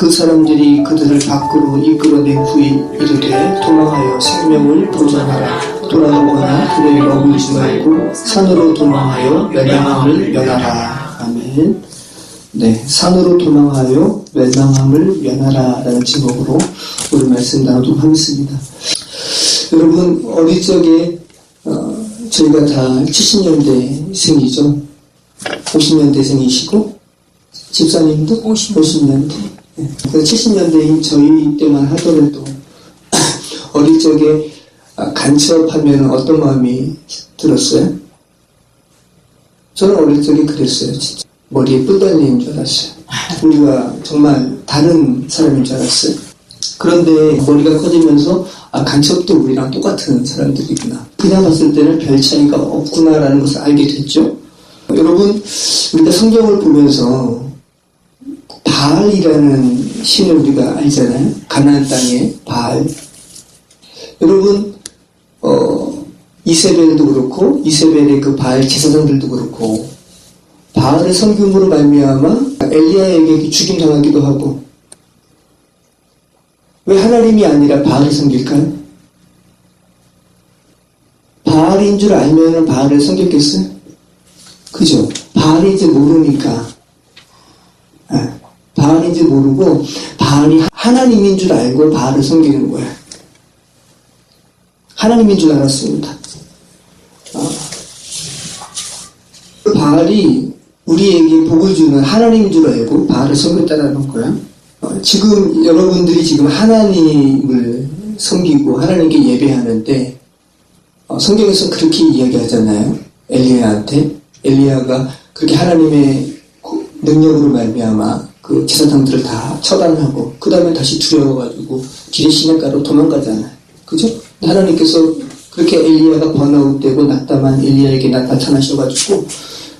그 사람들이 그들을 밖으로 이끌어낸 후에 이르되 도망하여 생명을 보존하라. 돌아오거나 그를 머물지 말고 산으로 도망하여 멸망함을 면하라. 아멘. 네, 산으로 도망하여 멸망함을 면하라 라는 제목으로 오늘 말씀 나누도록 하겠습니다. 여러분, 어릴 적에 저희가 다 70년대생이죠. 50년대생이시고 집사님도 50년대. 네. 70년대인 저희 때만 하더라도 어릴 적에 간첩하면 어떤 마음이 들었어요? 저는 어릴 적에 그랬어요. 진짜. 머리에 뿔 달린 줄 알았어요. 우리가 정말 다른 사람인 줄 알았어요. 그런데 머리가 커지면서 간첩도 우리랑 똑같은 사람들이구나. 그냥 봤을 때는 별 차이가 없구나라는 것을 알게 됐죠. 여러분, 우리가 성경을 보면서 바알이라는 신을 우리가 알잖아요. 가나안 땅의 바알. 여러분, 이세벨도 그렇고 이세벨의 그 바알 제사장들도 그렇고 바알의 섬김으로 말미암아 엘리야에게 죽임당하기도 하고. 왜 하나님이 아니라 바알을 섬길까요? 바알인 줄 알면 바알을 섬겼겠어요? 그죠? 바알인지 모르니까. 바알인지 모르고 바알이 하나님인 줄 알고 바알을 섬기는 거예요. 하나님인 줄 알았습니다. 바알이 우리에게 복을 주는 하나님인 줄 알고 바알을 섬겼다는 거예요. 지금 여러분들이 지금 하나님을 섬기고 하나님께 예배하는데 성경에서 그렇게 이야기하잖아요. 엘리야한테. 엘리야가 그렇게 하나님의 능력으로 말미암아 그 제사장들을 다 처단하고 그 다음에 다시 두려워가지고 길에 시냇가로 도망가잖아요. 그죠? 하나님께서 그렇게 엘리야가 번아웃되고 낙담한 엘리야에게 나타나셔가지고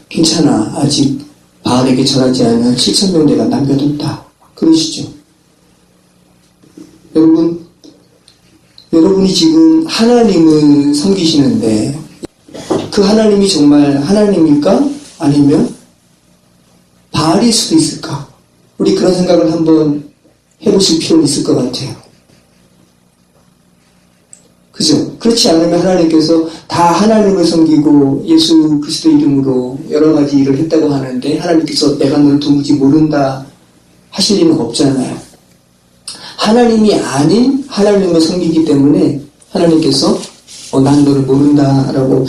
괜찮아, 아직 바알에게 절하지 않은 7,000명대가 남겨뒀다 그러시죠. 여러분이 지금 하나님을 섬기시는데 그 하나님이 정말 하나님일까? 아니면 바알일 수도 있을까? 우리 그런 생각을 한번 해보실 필요는 있을 것 같아요. 그죠? 그렇지 않으면 하나님께서 다 하나님을 섬기고 예수 그리스도 이름으로 여러 가지 일을 했다고 하는데 하나님께서 내가 널 도무지 모른다 하실 리는 없잖아요. 하나님이 아닌 하나님을 섬기기 때문에 하나님께서 난 너를 모른다라고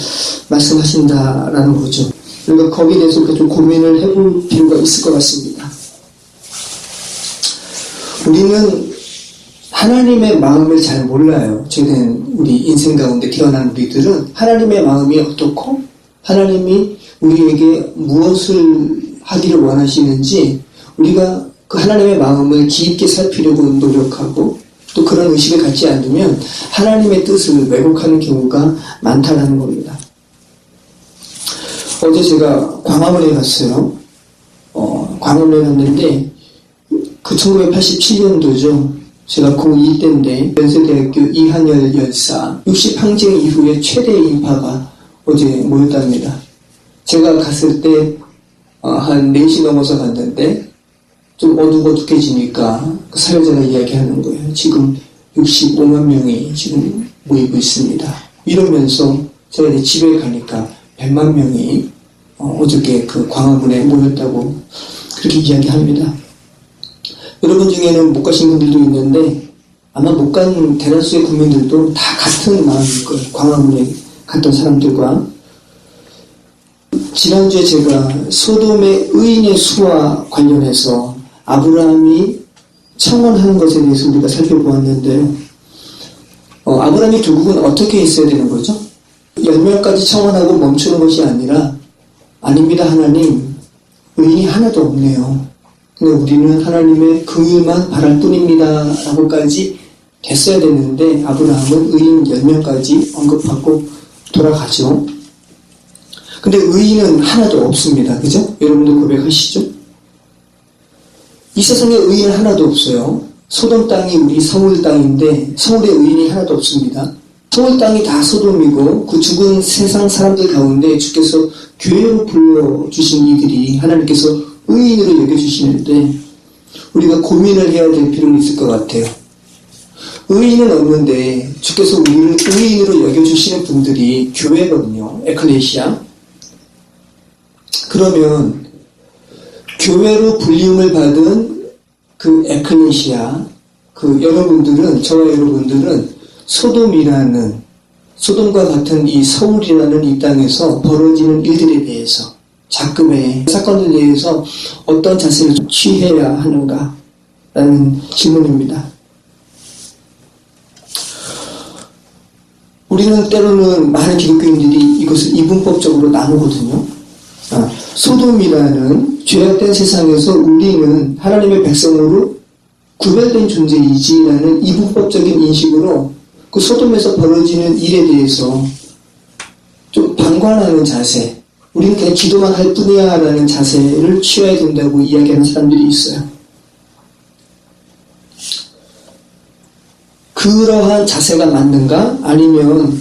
말씀하신다라는 거죠. 그러니까 거기에 대해서 좀 고민을 해볼 필요가 있을 것 같습니다. 우리는 하나님의 마음을 잘 몰라요. 저는 우리 인생 가운데 태어난 우리들은 하나님의 마음이 어떻고 하나님이 우리에게 무엇을 하기를 원하시는지 우리가 그 하나님의 마음을 깊게 살피려고 노력하고 또 그런 의식을 갖지 않으면 하나님의 뜻을 왜곡하는 경우가 많다는 겁니다. 어제 제가 광화문에 갔어요. 광화문에 갔는데 그 1987년도죠. 제가 고2 때인데 연세대학교 이한열 열사 60항쟁 이후에 최대 인파가 어제 모였답니다. 제가 갔을 때 한 4시 넘어서 갔는데 좀 어둑어둑해지니까 그 사회자가 이야기하는 거예요. 지금 65만 명이 지금 모이고 있습니다. 이러면서 제가 이제 집에 가니까 100만 명이 어저께 그 광화문에 모였다고 그렇게 이야기합니다. 여러분 중에는 못 가신 분들도 있는데 아마 못 간 대다수의 국민들도 다 같은 마음일 거예요. 광화문에 갔던 사람들과. 지난주에 제가 소돔의 의인의 수와 관련해서 아브라함이 청원하는 것에 대해서 우리가 살펴보았는데요. 아브라함이 결국은 어떻게 했어야 되는 거죠? 10명까지 청원하고 멈추는 것이 아니라 아닙니다 하나님, 의인이 하나도 없네요. 근데 우리는 하나님의 긍휼만 바랄 뿐입니다 라고까지 됐어야 됐는데 아브라함은 의인 10명까지 언급하고 돌아가죠. 근데 의인은 하나도 없습니다. 그죠? 여러분도 고백하시죠? 이 세상에 의인은 하나도 없어요. 소돔 땅이 우리 서울 땅인데 서울에 의인이 하나도 없습니다. 서울 땅이 다 소돔이고 그 죽은 세상 사람들 가운데 주께서 교회로 불러주신 이들이 하나님께서 의인으로 여겨주시는데 우리가 고민을 해야 될 필요는 있을 것 같아요. 의인은 없는데 주께서 우리를 의인으로 여겨주시는 분들이 교회거든요. 에클레시아. 그러면 교회로 불리움을 받은 그 에클레시아, 그 여러분들은, 저와 여러분들은 소돔과 같은 이 서울이라는 이 땅에서 벌어지는 일들에 대해서, 작금의 사건들에 대해서 어떤 자세를 취해야 하는가 라는 질문입니다. 우리는 때로는 많은 기독교인들이 이것을 이분법적으로 나누거든요. 소돔이라는 죄악된 세상에서 우리는 하나님의 백성으로 구별된 존재이지라는 이분법적인 인식으로 그 소돔에서 벌어지는 일에 대해서 좀 방관하는 자세, 우리는 그냥 기도만 할 뿐이야 라는 자세를 취해야 된다고 이야기하는 사람들이 있어요. 그러한 자세가 맞는가? 아니면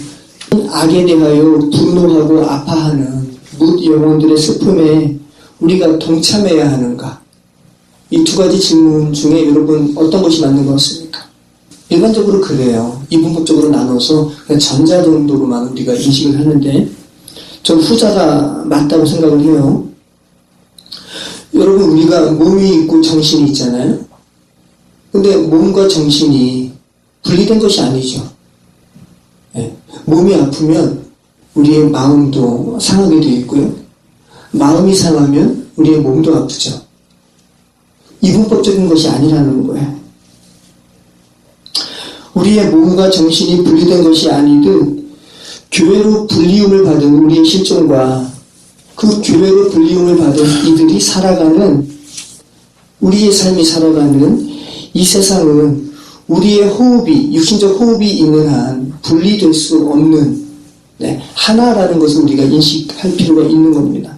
악에 대하여 분노하고 아파하는 뭇 영혼들의 슬픔에 우리가 동참해야 하는가? 이 두 가지 질문 중에 여러분 어떤 것이 맞는 것 같습니까? 일반적으로 그래요. 이분법적으로 나눠서 그냥 전자 정도로만 우리가 인식을 하는데 전 후자가 맞다고 생각을 해요. 여러분, 우리가 몸이 있고 정신이 있잖아요. 근데 몸과 정신이 분리된 것이 아니죠. 네. 몸이 아프면 우리의 마음도 상하게 되어 있고요. 마음이 상하면 우리의 몸도 아프죠. 이분법적인 것이 아니라는 거예요. 우리의 몸과 정신이 분리된 것이 아니듯 교회로 불리움을 받은 우리의 실존과 그 교회로 불리움을 받은 이들이 살아가는, 우리의 삶이 살아가는 이 세상은 우리의 호흡이, 육신적 호흡이 있는 한 분리될 수 없는 하나라는 것을 우리가 인식할 필요가 있는 겁니다.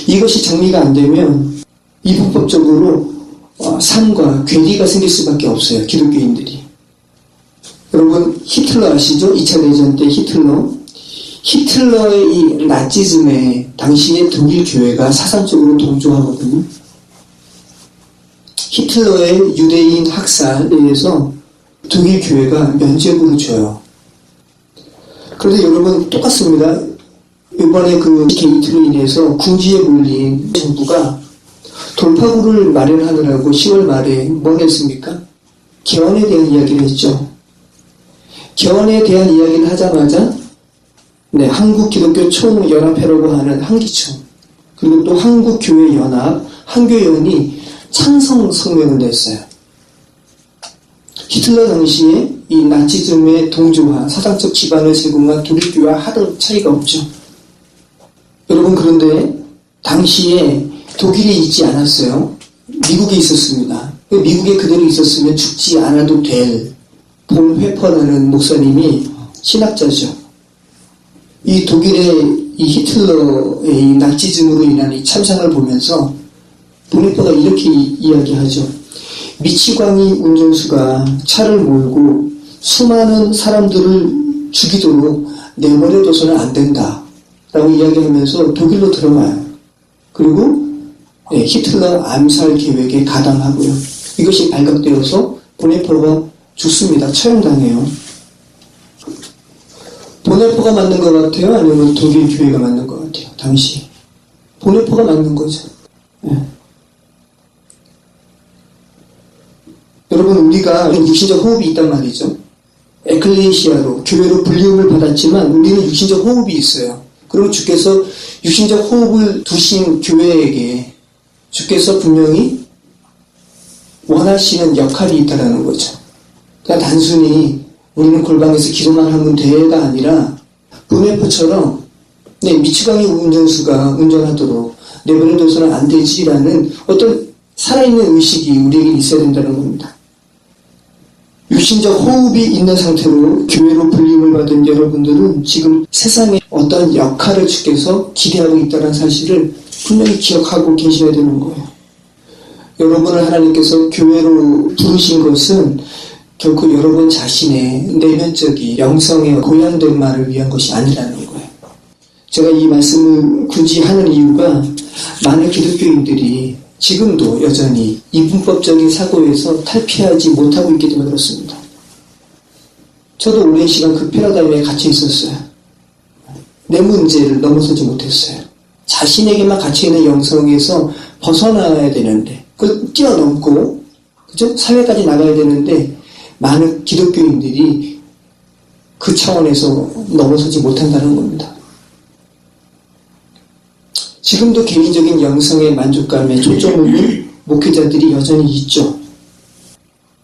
이것이 정리가 안 되면 이분법적으로 삶과 괴리가 생길 수밖에 없어요. 기독교인들이. 여러분, 히틀러 아시죠? 2차 대전 때 히틀러의 이 나치즘에 당시의 독일 교회가 사상적으로 동조하거든요. 히틀러의 유대인 학살에 의해서 독일 교회가 면죄부를 줘요. 그런데 여러분, 똑같습니다. 이번에 그 게이트로 인해서 궁지에 몰린 정부가 돌파구를 마련하느라고 10월 말에 뭘 했습니까? 개헌에 대한 이야기를 했죠. 개헌에 대한 이야기를 하자마자 한국기독교 총연합회라고 하는 한기총, 그리고 또 한국교회연합, 한교연이 찬성 성명을 냈어요. 히틀러 당시에 이 나치즘의 동조와 사상적 기반을 제공한 독일교회와 하등 차이가 없죠. 여러분, 그런데 당시에 독일이 있지 않았어요. 미국에 있었습니다. 미국에 그대로 있었으면 죽지 않아도 될 본 회퍼라는 목사님이 신학자죠. 이 독일의 이 히틀러의 이 나치즘으로 인한 이 참상을 보면서 본 회퍼가 이렇게 이야기하죠. 미치광이 운전수가 차를 몰고 수많은 사람들을 죽이도록 내버려둬서는 안 된다 라고 이야기하면서 독일로 들어가요. 그리고 히틀러 암살 계획에 가담하고요. 이것이 발각되어서 보네포가 죽습니다. 처형당해요. 보네포가 맞는 것 같아요? 아니면 독일 교회가 맞는 것 같아요? 당시 보네포가 맞는 거죠. 여러분, 우리가 육신적 호흡이 있단 말이죠. 에클레시아로, 교회로 불리움을 받았지만 우리는 육신적 호흡이 있어요. 그리고 주께서 육신적 호흡을 두신 교회에게 주께서 분명히 원하시는 역할이 있다는 거죠. 그러니까 단순히 우리는 골방에서 기도만 하면 돼가 아니라 보네포처럼 미치광이 운전수가 운전하도록 내버려둬서는 안 되지라는 어떤 살아있는 의식이 우리에게 있어야 된다는 겁니다. 육신적 호흡이 있는 상태로 교회로 불림을 받은 여러분들은 지금 세상에 어떤 역할을 주께서 기대하고 있다는 사실을 분명히 기억하고 계셔야 되는 거예요. 여러분을 하나님께서 교회로 부르신 것은 결코 여러분 자신의 내면적인 영성의 고양된 말을 위한 것이 아니라는 거예요. 제가 이 말씀을 굳이 하는 이유가 많은 기독교인들이 지금도 여전히 이분법적인 사고에서 탈피하지 못하고 있기 때문에 그렇습니다. 저도 오랜 시간 그 패러다임에 갇혀 있었어요. 내 문제를 넘어서지 못했어요. 자신에게만 갇혀있는 영성에서 벗어나야 되는데 그걸 뛰어넘고 그죠? 사회까지 나가야 되는데 많은 기독교인들이 그 차원에서 넘어서지 못한다는 겁니다. 지금도 개인적인 영성의 만족감에 초점을 목회자들이 여전히 있죠.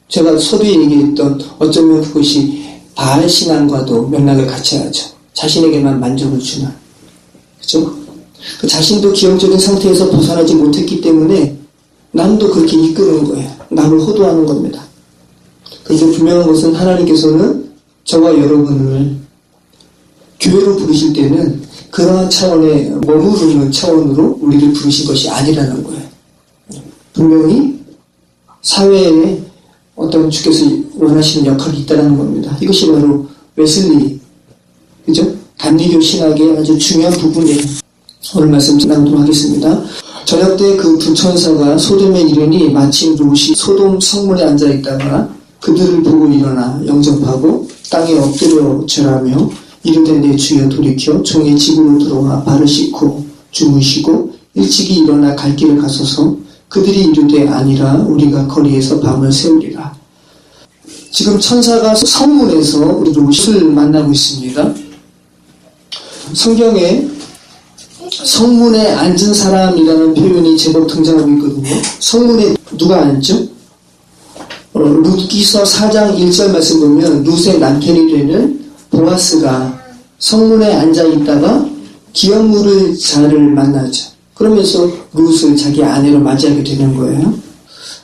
제가 서두에 얘기했던 어쩌면 그것이 바알 신앙과도 맥락을 같이 하죠. 자신에게만 만족을 주는. 그죠? 그 자신도 기형적인 상태에서 벗어나지 못했기 때문에 남도 그렇게 이끄는 거예요. 남을 호도하는 겁니다. 그래서 분명한 것은 하나님께서는 저와 여러분을 교회로 부르실 때는 그러한 차원에 머무르는 차원으로 우리를 부르신 것이 아니라는 거예요. 분명히 사회에 어떤 주께서 원하시는 역할이 있다는 겁니다. 이것이 바로 웨슬리, 그죠? 감리교 신학의 아주 중요한 부분이에요. 오늘 말씀 나누도록 하겠습니다. 저녁 때 그 두 천사가 소돔에 이르니 마침 롯이 소돔 성문에 앉아 있다가 그들을 보고 일어나 영접하고 땅에 엎드려 절하며 이르되 내 주여 돌이켜 종의 집으로 들어와 발을 씻고 주무시고 일찍이 일어나 갈 길을 가소서. 그들이 이르되 아니라 우리가 거리에서 밤을 새우리라. 지금 천사가 성문에서 우리 롯을 만나고 있습니다. 성경에 성문에 앉은 사람이라는 표현이 제법 등장하고 있거든요. 성문에 누가 앉죠? 룻기서 4장 1절 말씀 보면 룻의 남편이 되는 보아스가 성문에 앉아 있다가 기업물을 자를 만나죠. 그러면서 룻을 자기 아내로 맞이하게 되는 거예요.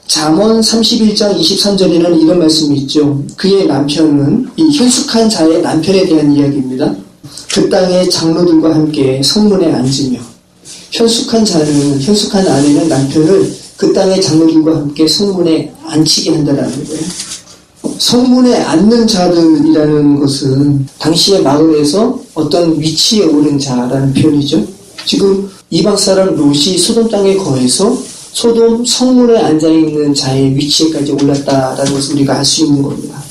잠언 31장 23절에는 이런 말씀이 있죠. 그의 남편은 이 현숙한 자의 남편에 대한 이야기입니다. 그 땅의 장로들과 함께 성문에 앉으며 현숙한 아내는 남편을 그 땅의 장로들과 함께 성문에 앉히게 한다는 거예요. 성문에 앉는 자들이라는 것은 당시의 마을에서 어떤 위치에 오른 자라는 표현이죠. 지금 이방 사람 롯이 소돔 땅에 거해서 소돔 성문에 앉아있는 자의 위치에까지 올랐다라는 것을 우리가 알 수 있는 겁니다.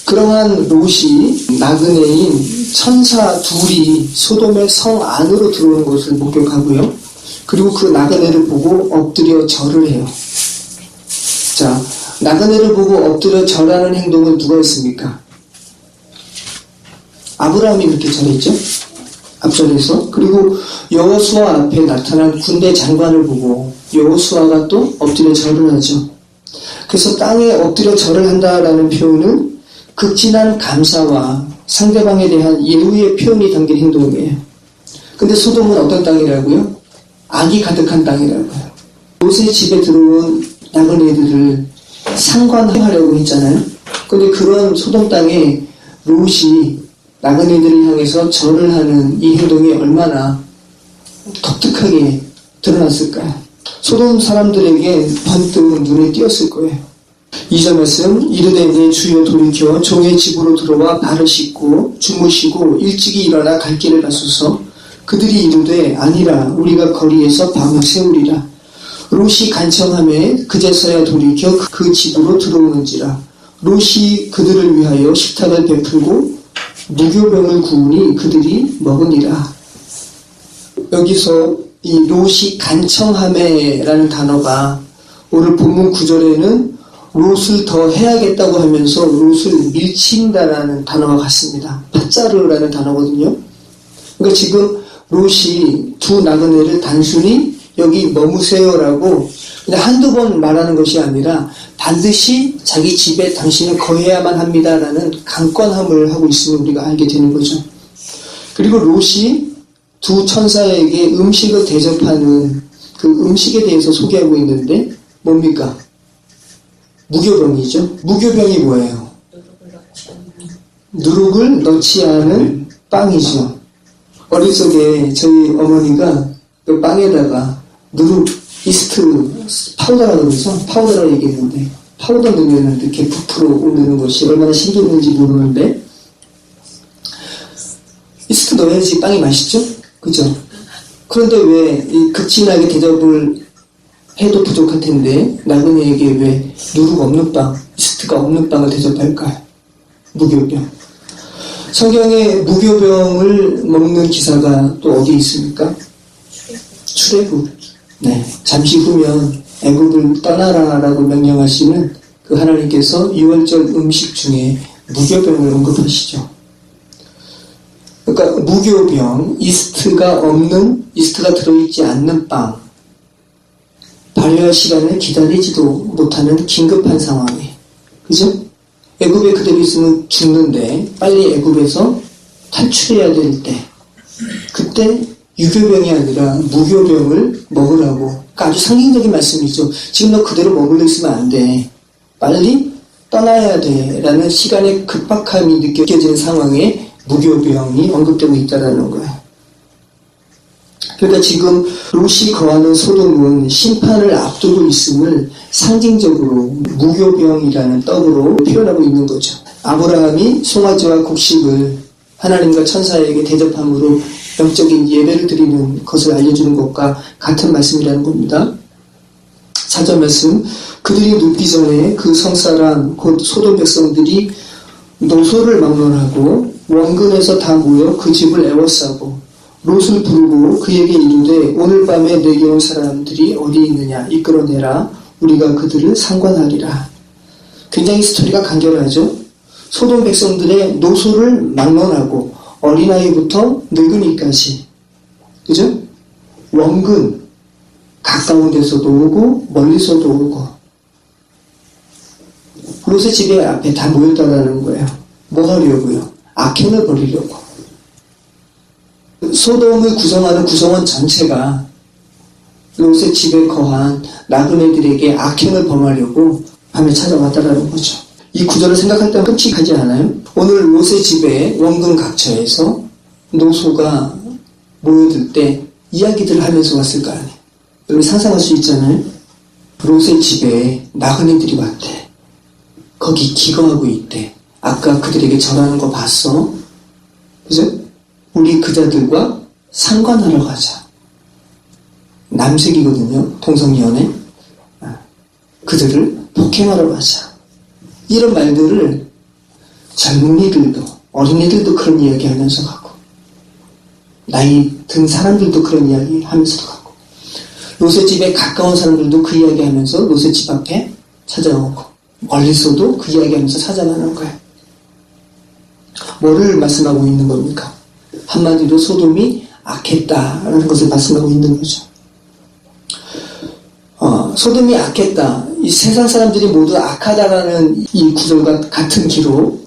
그러한 롯이 나그네인 천사 둘이 소돔의 성 안으로 들어오는 것을 목격하고요. 그리고 그 나그네를 보고 엎드려 절을 해요. 자, 나그네를 보고 엎드려 절하는 행동은 누가 했습니까? 아브라함이 그렇게 절했죠. 앞전에서. 그리고 여호수아 앞에 나타난 군대 장관을 보고 여호수아가 또 엎드려 절을 하죠. 그래서 땅에 엎드려 절을 한다라는 표현은 극진한 감사와 상대방에 대한 예우의 표현이 담긴 행동이에요. 근데 소돔은 어떤 땅이라고요? 악이 가득한 땅이라고요. 롯의 집에 들어온 나그네들을 상관하려고 했잖아요. 근데 그런 소돔 땅에 롯이 나그네들을 향해서 절을 하는 이 행동이 얼마나 독특하게 드러났을까요? 소돔 사람들에게 번뜩 눈에 띄었을 거예요. 2절 말씀, 이르되 내 주여 돌이켜 종의 집으로 들어와 발을 씻고 주무시고 일찍이 일어나 갈 길을 가소서. 그들이 이르되 아니라 우리가 거리에서 밤을 새우리라. 롯이 간청하매 그제서야 돌이켜 그 집으로 들어오는지라. 롯이 그들을 위하여 식탁을 베풀고 무교병을 구우니 그들이 먹으니라. 여기서 이 롯이 간청하매라는 단어가 오늘 본문 9절에는 롯을 더 해야겠다고 하면서 롯을 밀친다라는 단어가 같습니다. 파짜르라는 단어거든요. 그러니까 지금 롯이 두 나그네를 단순히 여기 머무세요라고 그냥 한두 번 말하는 것이 아니라 반드시 자기 집에 당신은 거해야만 합니다라는 강권함을 하고 있음을 우리가 알게 되는 거죠. 그리고 롯이 두 천사에게 음식을 대접하는 그 음식에 대해서 소개하고 있는데 뭡니까? 무교병이죠. 무교병이 뭐예요? 누룩을 넣지 않은 빵이죠. 어릴 적에 저희 어머니가 그 빵에다가 누룩, 이스트, 파우더라고 그러죠? 파우더라고 얘기했는데 파우더 넣으면 이렇게 부풀어 오르는 것이 얼마나 신기했는지 모르는데 이스트 넣어야지 빵이 맛있죠? 그죠? 그런데 왜 이 극진하게 대접을 해도 부족할 텐데 나그네에게 왜 누룩 없는 빵, 이스트가 없는 빵을 대접할까요? 무교병. 성경에 무교병을 먹는 기사가 또 어디 있습니까? 출애굽. 네, 잠시 후면 애굽을 떠나라라고 명령하시는 그 하나님께서 6월절 음식 중에 무교병을 언급하시죠. 그러니까 무교병, 이스트가 들어있지 않는 빵, 발효할 시간을 기다리지도 못하는 긴급한 상황에, 그죠? 애굽에 그대로 있으면 죽는데 빨리 애굽에서 탈출해야 될 때, 그때 유교병이 아니라 무교병을 먹으라고. 그러니까 아주 상징적인 말씀이죠. 지금 너 그대로 머물러 있으면 안 돼. 빨리 떠나야 돼. 라는 시간의 급박함이 느껴지는 상황에 무교병이 언급되고 있다는 거예요. 그러니까 지금 롯이 거하는 소돔은 심판을 앞두고 있음을 상징적으로 무교병이라는 떡으로 표현하고 있는 거죠. 아브라함이 송아지와 곡식을 하나님과 천사에게 대접함으로 영적인 예배를 드리는 것을 알려주는 것과 같은 말씀이라는 겁니다. 4절 말씀, 그들이 눕기 전에 그 성사람 곧 소돔 백성들이 노소를 막론하고 원근에서 다 모여 그 집을 에워싸고 롯을 부르고 그에게 이르되 오늘 밤에 내게 온 사람들이 어디 있느냐 이끌어내라 우리가 그들을 상관하리라. 굉장히 스토리가 간결하죠. 소돔 백성들의 노소를 막론하고 어린아이부터 늙은이까지, 그죠? 원근, 가까운 데서도 오고 멀리서도 오고 롯의 집에 앞에 다 모였다라는 거예요. 뭐 하려고요? 악행을 벌이려고. 소돔을 구성하는 구성원 전체가 롯의 집에 거한 나그네들에게 악행을 범하려고 밤에 찾아왔다라는 거죠. 이 구절을 생각할 때는 끔찍하지 않아요? 오늘 롯의 집에 원근 각처에서 노소가 모여들 때 이야기들을 하면서 왔을 거 아니에요. 여러분 상상할 수 있잖아요. 롯의 집에 나그네들이 왔대. 거기 기거하고 있대. 아까 그들에게 절하는 거 봤어? 그죠? 우리 그자들과 상관하러 가자. 남색이거든요. 동성연애. 그들을 폭행하러 가자. 이런 말들을 젊은이들도 어린이들도 그런 이야기 하면서 가고 나이 든 사람들도 그런 이야기 하면서도 가고 롯의 집에 가까운 사람들도 그 이야기 하면서 롯의 집 앞에 찾아오고 멀리서도 그 이야기 하면서 찾아가는 거예요. 뭐를 말씀하고 있는 겁니까? 한마디로 소돔이 악했다라는 것을 말씀하고 있는 거죠. 소돔이 악했다. 이 세상 사람들이 모두 악하다라는 이 구절과 같은 기록,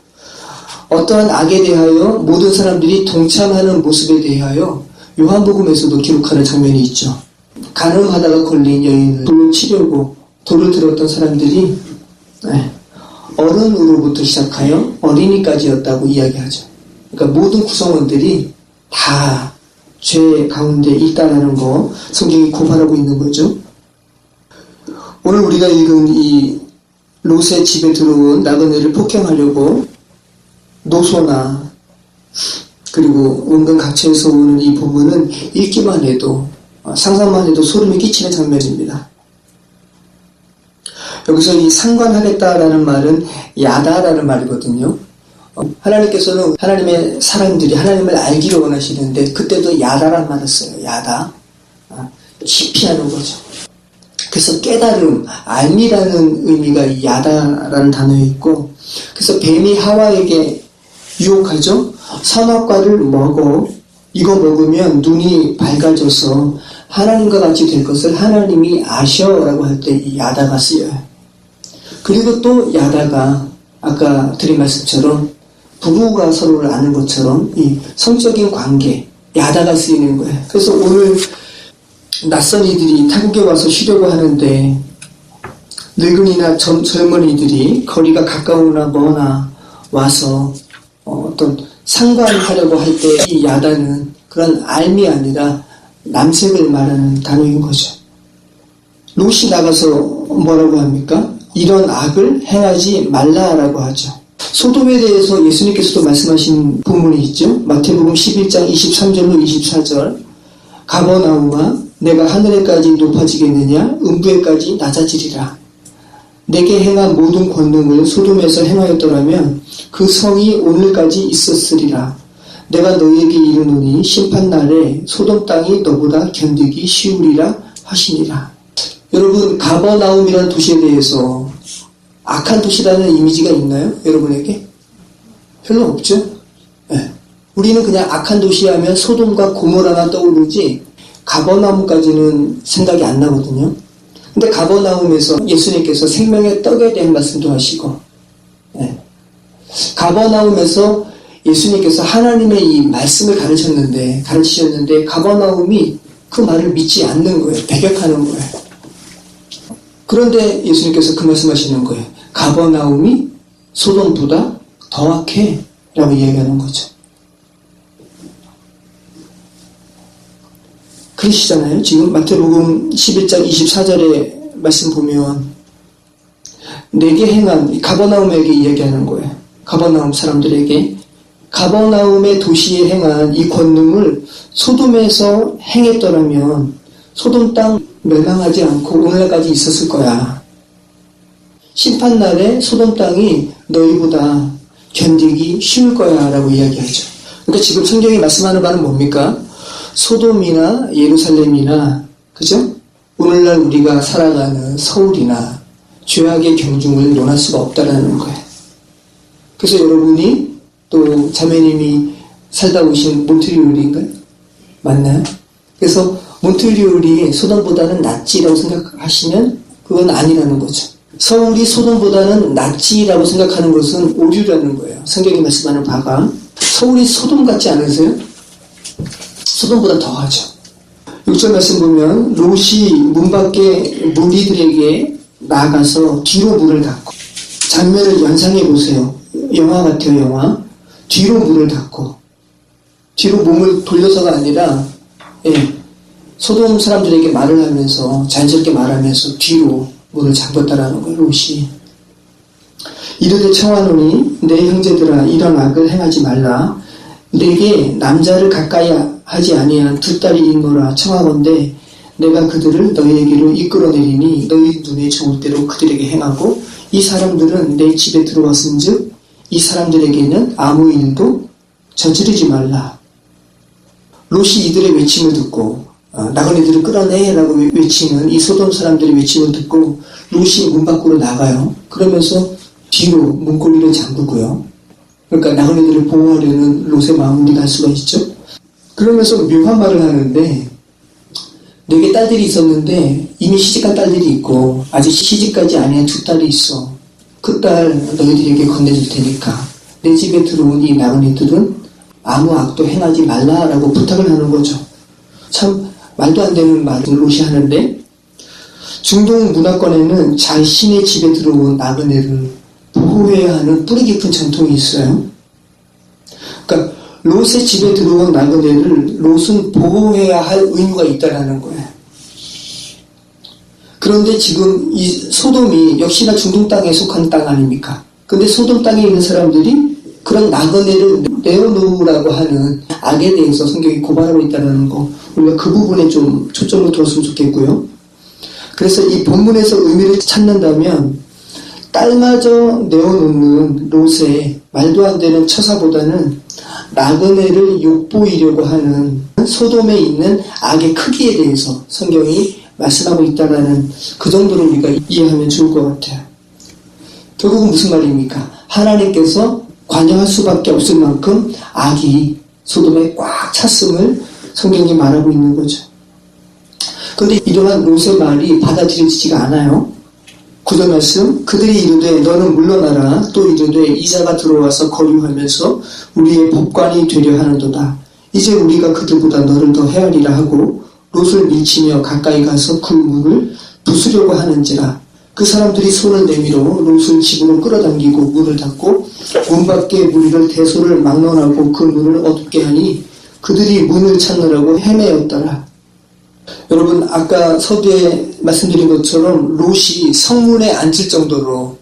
어떠한 악에 대하여 모든 사람들이 동참하는 모습에 대하여 요한복음에서도 기록하는 장면이 있죠. 간음하다가 걸린 여인을 돌로 치려고 돌을 들었던 사람들이 어른으로부터 시작하여 어린이까지였다고 이야기하죠. 그러니까 모든 구성원들이 다 죄 가운데 있다라는 거 성경이 고발하고 있는 거죠. 오늘 우리가 읽은 이 롯의 집에 들어온 나그네를 폭행하려고 노소나 그리고 원근 각처에서 오는 이 부분은 읽기만 해도 상상만 해도 소름이 끼치는 장면입니다. 여기서 이 상관하겠다라는 말은 야다라는 말이거든요. 하나님께서는 하나님의 사람들이 하나님을 알기를 원하시는데 그때도 야다란 말을 써요. 야다. 깊이 하는 거죠. 그래서 깨달음, 알미라는 의미가 이 야다라는 단어에 있고, 그래서 뱀이 하와에게 유혹하죠. 선악과를 먹어. 이거 먹으면 눈이 밝아져서 하나님과 같이 될 것을 하나님이 아셔라고 할 때 이 야다가 쓰여요. 그리고 또 야다가 아까 드린 말씀처럼 부부가 서로를 아는 것처럼 이 성적인 관계, 야다가 쓰이는 거예요. 그래서 오늘 낯선 이들이 타국에 와서 쉬려고 하는데 늙은이나 젊은이들이 거리가 가까우나 머나 와서 어떤 상관하려고 할 때 이 야다는 그런 알미 아니라 남색을 말하는 단어인 거죠. 롯이 나가서 뭐라고 합니까? 이런 악을 행하지 말라라고 하죠. 소돔에 대해서 예수님께서도 말씀하신 부분이 있죠. 마태복음 11장 23절로 24절. 가버나움아 내가 하늘에까지 높아지겠느냐 음부에까지 낮아지리라. 내게 행한 모든 권능을 소돔에서 행하였더라면 그 성이 오늘까지 있었으리라. 내가 너희에게 이르노니 심판날에 소돔 땅이 너보다 견디기 쉬우리라 하시니라. 여러분, 가버나움이라는 도시에 대해서 악한 도시라는 이미지가 있나요? 여러분에게? 별로 없죠? 네. 우리는 그냥 악한 도시 하면 소돔과 고모라만 떠오르지 가버나움까지는 생각이 안 나거든요. 근데 가버나움에서 예수님께서 생명의 떡에 대한 말씀도 하시고, 네. 가버나움에서 예수님께서 하나님의 이 말씀을 가르치셨는데 가버나움이 그 말을 믿지 않는 거예요. 배격하는 거예요. 그런데 예수님께서 그 말씀하시는 거예요. 가버나움이 소돔보다 더 악해 라고 이야기하는 거죠. 그러시잖아요. 지금 마태복음 11장 24절에 말씀 보면 내게 행한 가버나움에게 이야기하는 거예요. 가버나움 사람들에게 가버나움의 도시에 행한 이 권능을 소돔에서 행했더라면 소돔 땅 멸망하지 않고 오늘날까지 있었을 거야. 심판날에 소돔 땅이 너희보다 견디기 쉬울 거야 라고 이야기하죠. 그러니까 지금 성경이 말씀하는 바는 뭡니까? 소돔이나 예루살렘이나 그죠? 오늘날 우리가 살아가는 서울이나 죄악의 경중을 논할 수가 없다라는 거예요. 그래서 여러분이 또 자매님이 살다 오신 몬트리올인가요? 맞나요? 그래서 몬트리올이 소돔보다는 낫지라고 생각하시면 그건 아니라는 거죠. 서울이 소돔보다는 낫지라고 생각하는 것은 오류라는 거예요. 성경이 말씀하는 바가. 서울이 소돔 같지 않으세요? 소돔보다 더하죠. 6절 말씀 보면 롯이 문 밖에 무리들에게 나가서 뒤로 문을 닫고, 장면을 연상해 보세요. 영화 같아요. 영화. 뒤로 문을 닫고, 뒤로 몸을 돌려서가 아니라 소돔 사람들에게 말을 하면서 자연스럽게 말하면서 뒤로 문을 잠궜다라는 거예요. 롯이. 이르되 청하노니 내 형제들아 이런 악을 행하지 말라. 내게 남자를 가까이 하지 아니한 두 딸이 있노라 청하건대 내가 그들을 너희에게로 이끌어내리니 너희 눈에 좋을 대로 그들에게 행하고 이 사람들은 내 집에 들어왔은즉 이 사람들에게는 아무 일도 저지르지 말라. 롯이 이들의 외침을 듣고 나그네들을 끌어내라고 외치는 이 소돔 사람들의 외침을 듣고 롯이 문 밖으로 나가요. 그러면서 뒤로 문고리를 잠그고요. 그러니까 나그네들을 보호하려는 롯의 마음을 우리가 알 수가 있죠. 그러면서 묘한 말을 하는데 내게 딸들이 있었는데 이미 시집간 딸들이 있고 아직 시집까지 아니한 두 딸이 있어. 그 딸 너희들에게 건네줄 테니까 내 집에 들어온 이 나그네들은 아무 악도 행하지 말라라고 부탁을 하는 거죠. 참 말도 안 되는 말을 롯이 하는데 중동 문화권에는 자신의 집에 들어온 나그네를 보호해야 하는 뿌리 깊은 전통이 있어요. 그러니까 롯의 집에 들어온 나그네를 롯은 보호해야 할 의무가 있다는 거예요. 그런데 지금 이 소돔이 역시나 중동 땅에 속한 땅 아닙니까? 근데 소돔 땅에 있는 사람들이 그런 나그네를 내어놓으라고 하는 악에 대해서 성경이 고발하고 있다는 거, 우리가 그 부분에 좀 초점을 뒀으면 좋겠고요. 그래서 이 본문에서 의미를 찾는다면 딸마저 내어놓는 롯의 말도 안 되는 처사보다는 나그네를 욕보이려고 하는 소돔에 있는 악의 크기에 대해서 성경이 말씀하고 있다는 그 정도로 우리가 이해하면 좋을 것 같아요. 결국은 무슨 말입니까? 하나님께서 관여할 수밖에 없을 만큼 악이 소돔에 꽉 찼음을 성경이 말하고 있는 거죠. 그런데 이러한 롯의 말이 받아들여지지가 않아요. 9절 말씀, 그들이 이르되 너는 물러나라. 또 이르되 이자가 들어와서 거류하면서 우리의 법관이 되려 하는도다. 이제 우리가 그들보다 너를 더 헤아리라 하고 롯을 밀치며 가까이 가서 그 문을 부수려고 하는지라. 그 사람들이 손을 내밀어 롯을 집으로 끌어당기고 문을 닫고 문 밖에 무리를 대소를 막론하고 그 문을 어둡게 하니 그들이 문을 찾느라고 헤매었더라. 여러분, 아까 서두에 말씀드린 것처럼 롯이 성문에 앉을 정도로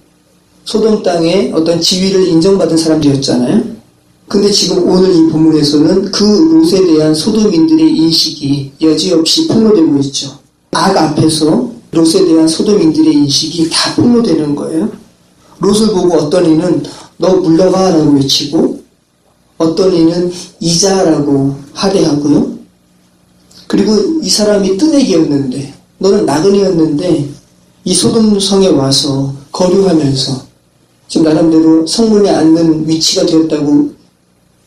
소돔 땅에 어떤 지위를 인정받은 사람들이었잖아요. 근데 지금 오늘 이 본문에서는 그 롯에 대한 소돔인들의 인식이 여지없이 폭로되고 있죠. 악 앞에서 롯에 대한 소돔인들의 인식이 다 폭로되는 거예요. 롯을 보고 어떤 이는 너 물러가 라고 외치고 어떤 이는 이자라고 하대하고요. 그리고 이 사람이 뜨내기였는데 너는 나그네였는데 이 소돔성에 와서 거류하면서 지금 나름대로 성문에 앉는 위치가 되었다고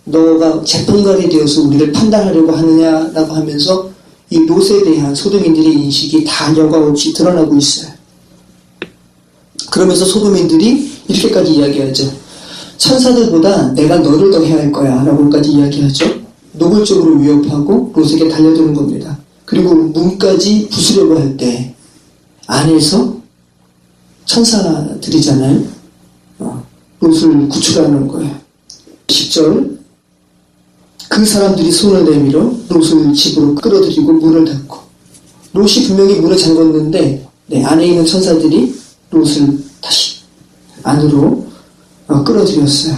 너가 재판관이 되어서 우리를 판단하려고 하느냐라고 하면서 이 롯에 대한 소돔인들의 인식이 다 여과 없이 드러나고 있어요. 그러면서 소돔인들이 이렇게까지 이야기하죠. 천사들보다 내가 너를 더 해야 할 거야 라고까지 이야기하죠. 노골적으로 위협하고 롯에게 달려드는 겁니다. 그리고 문까지 부수려고 할 때 안에서 천사들이잖아요. 롯을 구출하는 거예요. 10절 그 사람들이 손을 내밀어 롯을 집으로 끌어들이고 문을 닫고 롯이 분명히 문을 잠궜는데 안에 있는 천사들이 롯을 다시 안으로 끌어들였어요.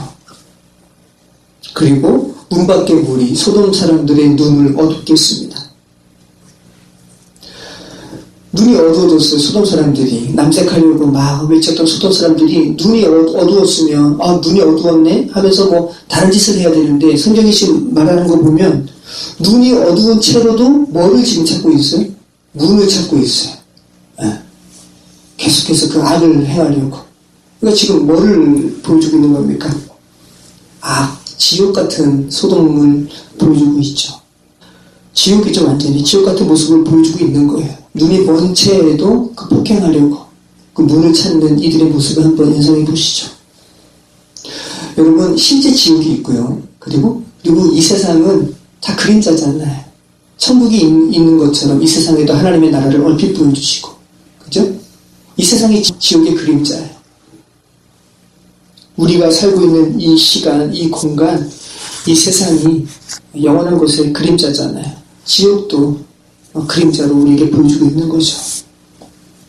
그리고 문 밖의 물이 소돔 사람들의 눈을 어둡게 했습니다. 눈이 어두워졌어요. 소돔 사람들이 남색하려고 막 외쳤던 소돔 사람들이 눈이 어두웠으면 눈이 어두웠네 하면서 뭐 다른 짓을 해야 되는데 성경이 지금 말하는 거 보면 눈이 어두운 채로도 뭐를 지금 찾고 있어요? 문을 찾고 있어요. 계속해서 그 악을 행하려고. 그러니까 지금 뭐를 보여주고 있는 겁니까? 지옥 같은 소돔을 보여주고 있죠. 지옥이죠. 완전히 지옥 같은 모습을 보여주고 있는 거예요. 눈이 먼 채에도 그 폭행하려고 그 문을 찾는 이들의 모습을 한번 연상해 보시죠. 여러분 실제 지옥이 있고요. 그리고 이 세상은 다 그림자잖아요. 천국이 있는 것처럼 이 세상에도 하나님의 나라를 얼핏 보여주시고 그죠? 이 세상이 지옥의 그림자예요. 우리가 살고 있는 이 시간, 이 공간, 이 세상이 영원한 곳의 그림자잖아요. 지옥도 그림자로 우리에게 보여주고 있는 거죠.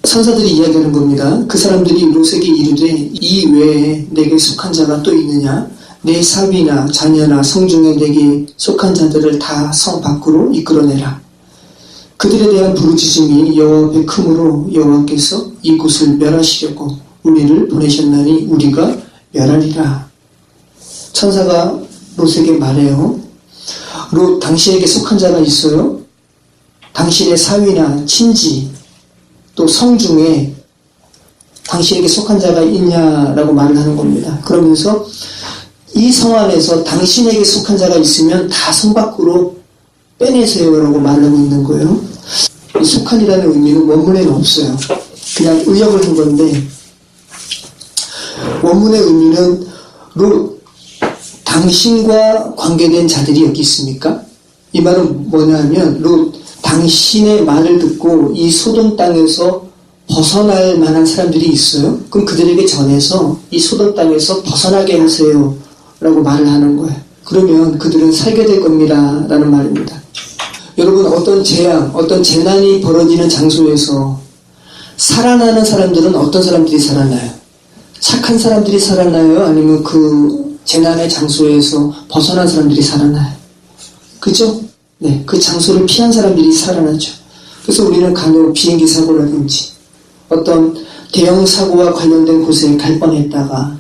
천사들이 이야기하는 겁니다. 그 사람들이 롯에게 이르되 이 외에 내게 속한 자가 또 있느냐? 내 사위나 자녀나 성중에 내게 속한 자들을 다 성 밖으로 이끌어내라. 그들에 대한 부르짖음이 여호와 앞에 크므로 여호와께서 이곳을 멸하시려고 우리를 보내셨나니 우리가 멸하리라. 천사가 롯에게 말해요. 롯 당신에게 속한 자가 있어요? 당신의 사위나 친지 또 성중에 당신에게 속한 자가 있냐라고 말을 하는 겁니다. 그러면서 이 성 안에서 당신에게 속한 자가 있으면 다 성 밖으로 빼내세요라고 말을 하고 있는 거예요. 이 속한이라는 의미는 원문에는 없어요. 그냥 의역을 한 건데 원문의 의미는 롯 당신과 관계된 자들이 여기 있습니까? 이 말은 뭐냐 하면 롯 당신의 말을 듣고 이 소돔 땅에서 벗어날 만한 사람들이 있어요? 그럼 그들에게 전해서 이 소돔 땅에서 벗어나게 하세요 라고 말을 하는 거예요. 그러면 그들은 살게 될 겁니다 라는 말입니다. 여러분 어떤 재앙, 어떤 재난이 벌어지는 장소에서 살아나는 사람들은 어떤 사람들이 살아나요? 착한 사람들이 살아나요? 아니면 그 재난의 장소에서 벗어난 사람들이 살아나요? 그죠? 네, 그 장소를 피한 사람들이 살아나죠. 그래서 우리는 간혹 비행기 사고라든지 어떤 대형 사고와 관련된 곳에 갈 뻔했다가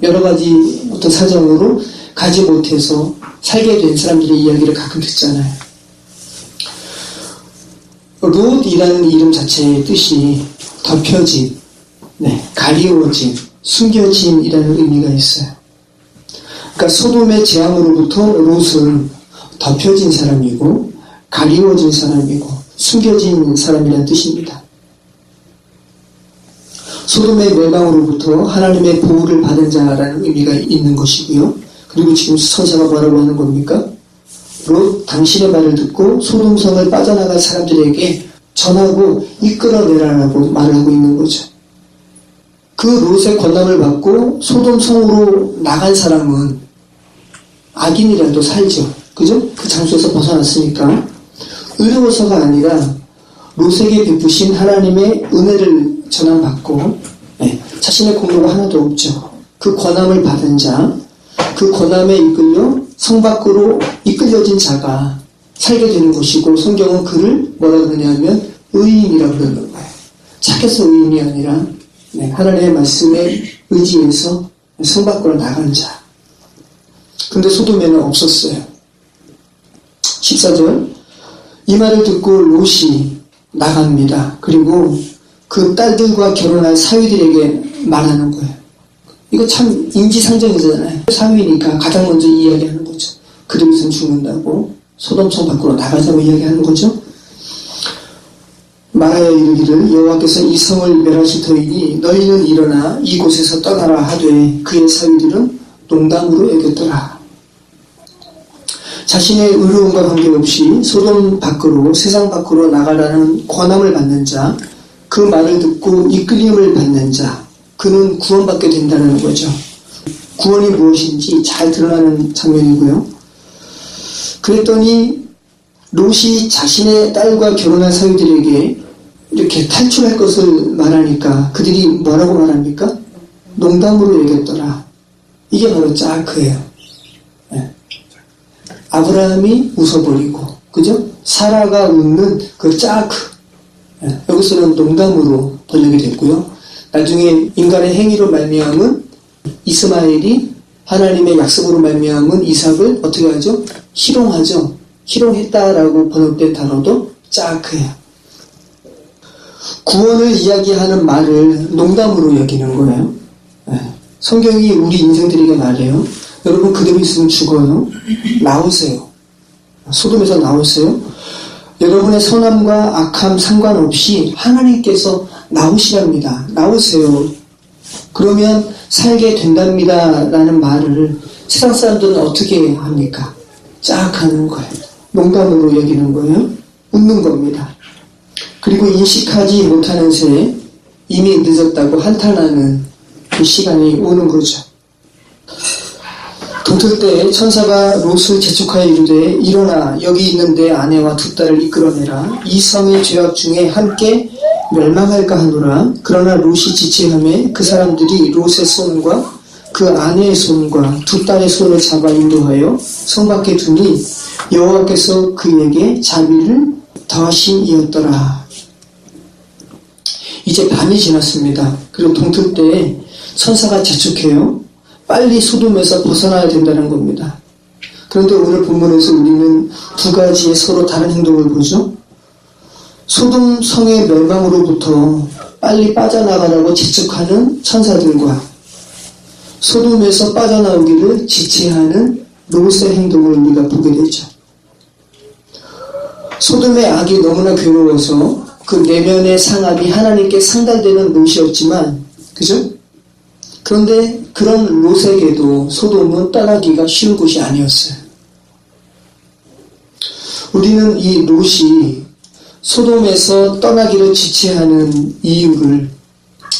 여러 가지 어떤 사정으로 가지 못해서 살게 된 사람들의 이야기를 가끔 듣잖아요. 롯이라는 이름 자체의 뜻이 덮여진, 가리워진, 숨겨진이라는 의미가 있어요. 그러니까 소돔의 재앙으로부터 롯은 덮여진 사람이고 가리워진 사람이고 숨겨진 사람이라는 뜻입니다. 소돔의 멸망으로부터 하나님의 보호를 받은 자라는 의미가 있는 것이고요. 그리고 지금 천사가 뭐라고 하는 겁니까? 롯 당신의 말을 듣고 소돔성을 빠져나갈 사람들에게 전하고 이끌어내라라고 말을 하고 있는 거죠. 그 롯의 권능을 받고 소돔성으로 나간 사람은 악인이라도 살죠. 그죠? 그 장소에서 벗어났으니까. 의로워서가 아니라 롯에게 베푸신 하나님의 은혜를 전함받고 자신의 공로가 하나도 없죠. 그 권함을 받은 자, 그 고난에 이끌려 성 밖으로 이끌려진 자가 살게 되는 것이고, 성경은 그를 뭐라 그러냐면 의인이라고 그러는 거예요. 착해서 의인이 아니라 하나님의 말씀에 의지해서 성 밖으로 나간 자. 근데 소돔에는 없었어요. 14절, 이 말을 듣고 롯이 나갑니다. 그리고 그 딸들과 결혼할 사위들에게 말하는 거예요. 이거 참 인지상정이잖아요. 사위니까 가장 먼저 이야기하는 거죠. 그들이 있으면 죽는다고 소돔성 밖으로 나가자고 이야기하는 거죠. 말하여 이르기를 여호와께서 이 성을 멸하실 터이니 너희는 일어나 이곳에서 떠나라 하되 그의 사위들은 농담으로 여겼더라. 자신의 의로움과 관계없이 소돔 밖으로, 세상 밖으로 나가라는 권함을 받는 자, 그 말을 듣고 이끌림을 받는 자, 그는 구원받게 된다는 거죠. 구원이 무엇인지 잘 드러나는 장면이고요. 그랬더니 롯이 자신의 딸과 결혼한 사위들에게 이렇게 탈출할 것을 말하니까 그들이 뭐라고 말합니까? 농담으로 여겼더라. 이게 바로 짜크예요. 아브라함이 웃어버리고, 그죠? 사라가 웃는 그 짜크. 여기서는 농담으로 번역이 됐고요. 나중에 인간의 행위로 말미암은 이스마엘이 하나님의 약속으로 말미암은 이삭을 어떻게 하죠? 희롱하죠. 희롱했다라고 번역된 단어도 짜크예요. 구원을 이야기하는 말을 농담으로 여기는 거예요. 성경이 우리 인생들에게 말해요. 여러분 그대로 있으면 죽어요. 나오세요. 소돔에서 나오세요. 여러분의 선함과 악함 상관없이 하나님께서 나오시랍니다. 나오세요. 그러면 살게 된답니다. 라는 말을 세상 사람들은 어떻게 합니까? 쫙 하는 거예요. 농담으로 여기는 거예요. 웃는 겁니다. 그리고 인식하지 못하는 새에 이미 늦었다고 한탄하는 그 시간이 오는 거죠. 동틀 때 천사가 롯을 재촉하여 이르되 일어나 여기 있는 내 아내와 두 딸을 이끌어내라. 이 성의 죄악 중에 함께 멸망할까 하노라. 그러나 롯이 지체하매 그 사람들이 롯의 손과 그 아내의 손과 두 딸의 손을 잡아 인도하여 성 밖에 두니 여호와께서 그에게 자비를 더하심이었더라. 이제 밤이 지났습니다. 그리고 동틀 때 천사가 재촉해요. 빨리 소돔에서 벗어나야 된다는 겁니다. 그런데 오늘 본문에서 우리는 두 가지의 서로 다른 행동을 보죠. 소돔 성의 멸망으로부터 빨리 빠져나가라고 재촉하는 천사들과 소돔에서 빠져나오기를 지체하는 롯의 행동을 우리가 보게 되죠. 소돔의 악이 너무나 괴로워서 그 내면의 상압이 하나님께 상달되는 롯이었지만, 그죠? 그런데 그런 롯에게도 소돔은 떠나기가 쉬운 곳이 아니었어요. 우리는 이 롯이 소돔에서 떠나기를 지체하는 이유를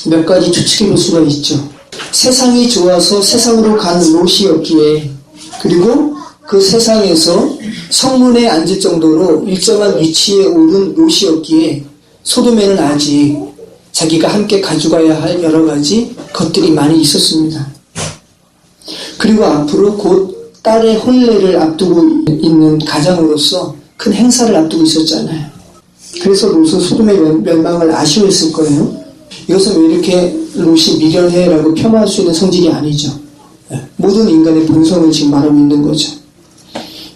몇 가지 추측해 볼 수가 있죠. 세상이 좋아서 세상으로 가는 롯이었기에, 그리고 그 세상에서 성문에 앉을 정도로 일정한 위치에 오른 롯이었기에 소돔에는 아직 자기가 함께 가져가야 할 여러 가지 것들이 많이 있었습니다. 그리고 앞으로 곧 딸의 혼례를 앞두고 있는 가장으로서 큰 행사를 앞두고 있었잖아요. 그래서 롯은 소돔의 멸망을 아쉬워했을 거예요. 이것은 왜 이렇게 롯이 미련해라고 폄하할 수 있는 성질이 아니죠. 모든 인간의 본성을 지금 말하고 있는 거죠.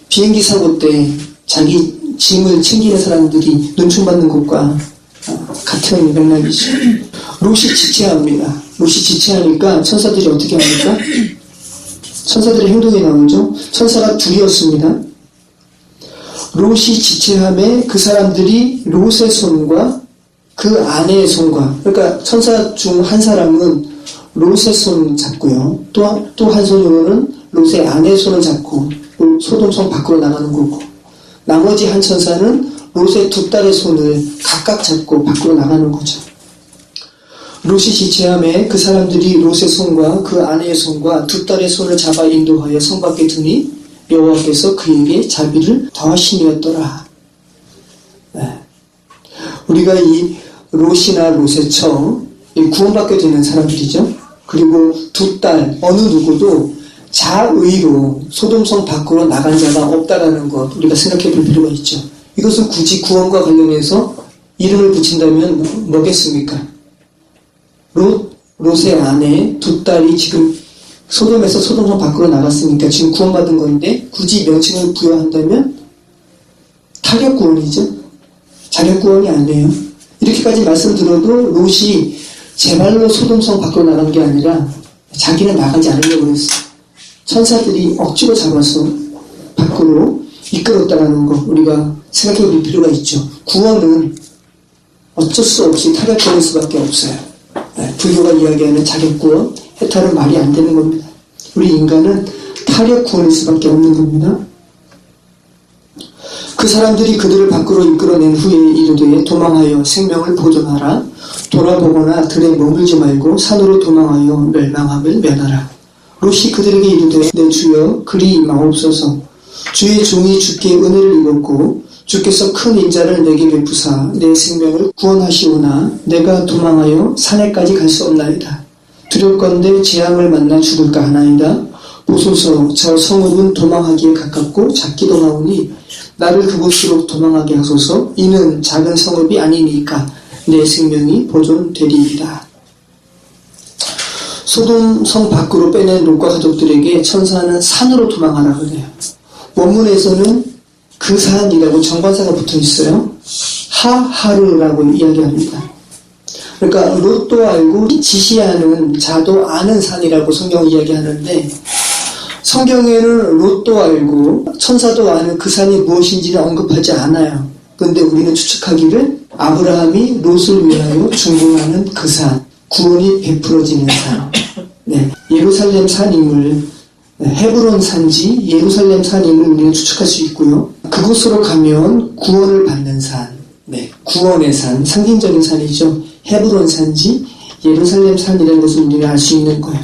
비행기 사고 때 자기 짐을 챙기는 사람들이 눈총받는 것과 같은 맥락이죠. 롯이 지체합니다. 롯이 지체하니까 천사들이 어떻게 합니까? 천사들의 행동이 나오죠. 천사가 둘이었습니다. 롯이 지체함에 그 사람들이 롯의 손과 그 아내의 손과, 그러니까 천사 중 한 사람은 롯의 손을 잡고요. 또 한 손으로는 롯의 아내의 손을 잡고 소돔성 밖으로 나가는 거고, 나머지 한 천사는 롯의 두 딸의 손을 각각 잡고 밖으로 나가는 거죠. 롯이 지체함에 그 사람들이 롯의 손과 그 아내의 손과 두 딸의 손을 잡아 인도하여 성 밖에 두니 여호와께서 그에게 자비를 더하심이었더라. 우리가 이 롯이나 롯의 처, 구원받게 되는 사람들이죠. 그리고 두 딸, 어느 누구도 자의로 소돔성 밖으로 나간 자가 없다라는 것 우리가 생각해 볼 필요가 있죠. 이것은 굳이 구원과 관련해서 이름을 붙인다면 뭐겠습니까? 롯의 아내 두 딸이 지금 소돔에서 소돔성 밖으로 나갔으니까 지금 구원받은 건데 굳이 명칭을 부여한다면 타격구원이죠. 자력구원이 아니에요. 이렇게까지 말씀 들어도 롯이 제 발로 소돔성 밖으로 나간 게 아니라 자기는 나가지 않으려고 했어요. 천사들이 억지로 잡아서 밖으로 이끌었다는 거 우리가 생각해 볼 필요가 있죠. 구원은 어쩔 수 없이 타격구원일 수밖에 없어요. 불교가 이야기하는 자격구원, 해탈은 말이 안 되는 겁니다. 우리 인간은 타격구원일 수밖에 없는 겁니다. 그 사람들이 그들을 밖으로 이끌어낸 후에 이르되 도망하여 생명을 보존하라. 돌아보거나 들에 머물지 말고 산으로 도망하여 멸망함을 면하라. 롯이 그들에게 이르되 내 주여 그리 임하옵소서. 주의 종이 주께 은혜를 입었고 주께서 큰 인자를 내게 베푸사 내 생명을 구원하시오나 내가 도망하여 산에까지 갈 수 없나이다. 두렵건대 재앙을 만나 죽을까 하나이다. 보소서 저 성읍은 도망하기에 가깝고 작기도 하오니 나를 그곳으로 도망하게 하소서. 이는 작은 성읍이 아니니까 내 생명이 보존되리이다. 소돔성 밖으로 빼낸 롯과 가족들에게 천사는 산으로 도망하라 그래요. 원문에서는 그 산이라고 정관사가 붙어 있어요. 하하르라고 이야기합니다. 그러니까 롯도 알고 지시하는 자도 아는 산이라고 성경 이야기하는데 성경에는 롯도 알고 천사도 아는 그 산이 무엇인지는 언급하지 않아요. 그런데 우리는 추측하기를 아브라함이 롯을 위하여 중보하는 그 산, 구원이 베풀어지는 산, 예루살렘 산임을 헤브론 산지 예루살렘 산임을 우리는 추측할 수 있고요. 그곳으로 가면 구원을 받는 산, 구원의 산, 상징적인 산이죠. 헤브론 산지 예루살렘 산이라는 것을 우리는 알 수 있는 거예요.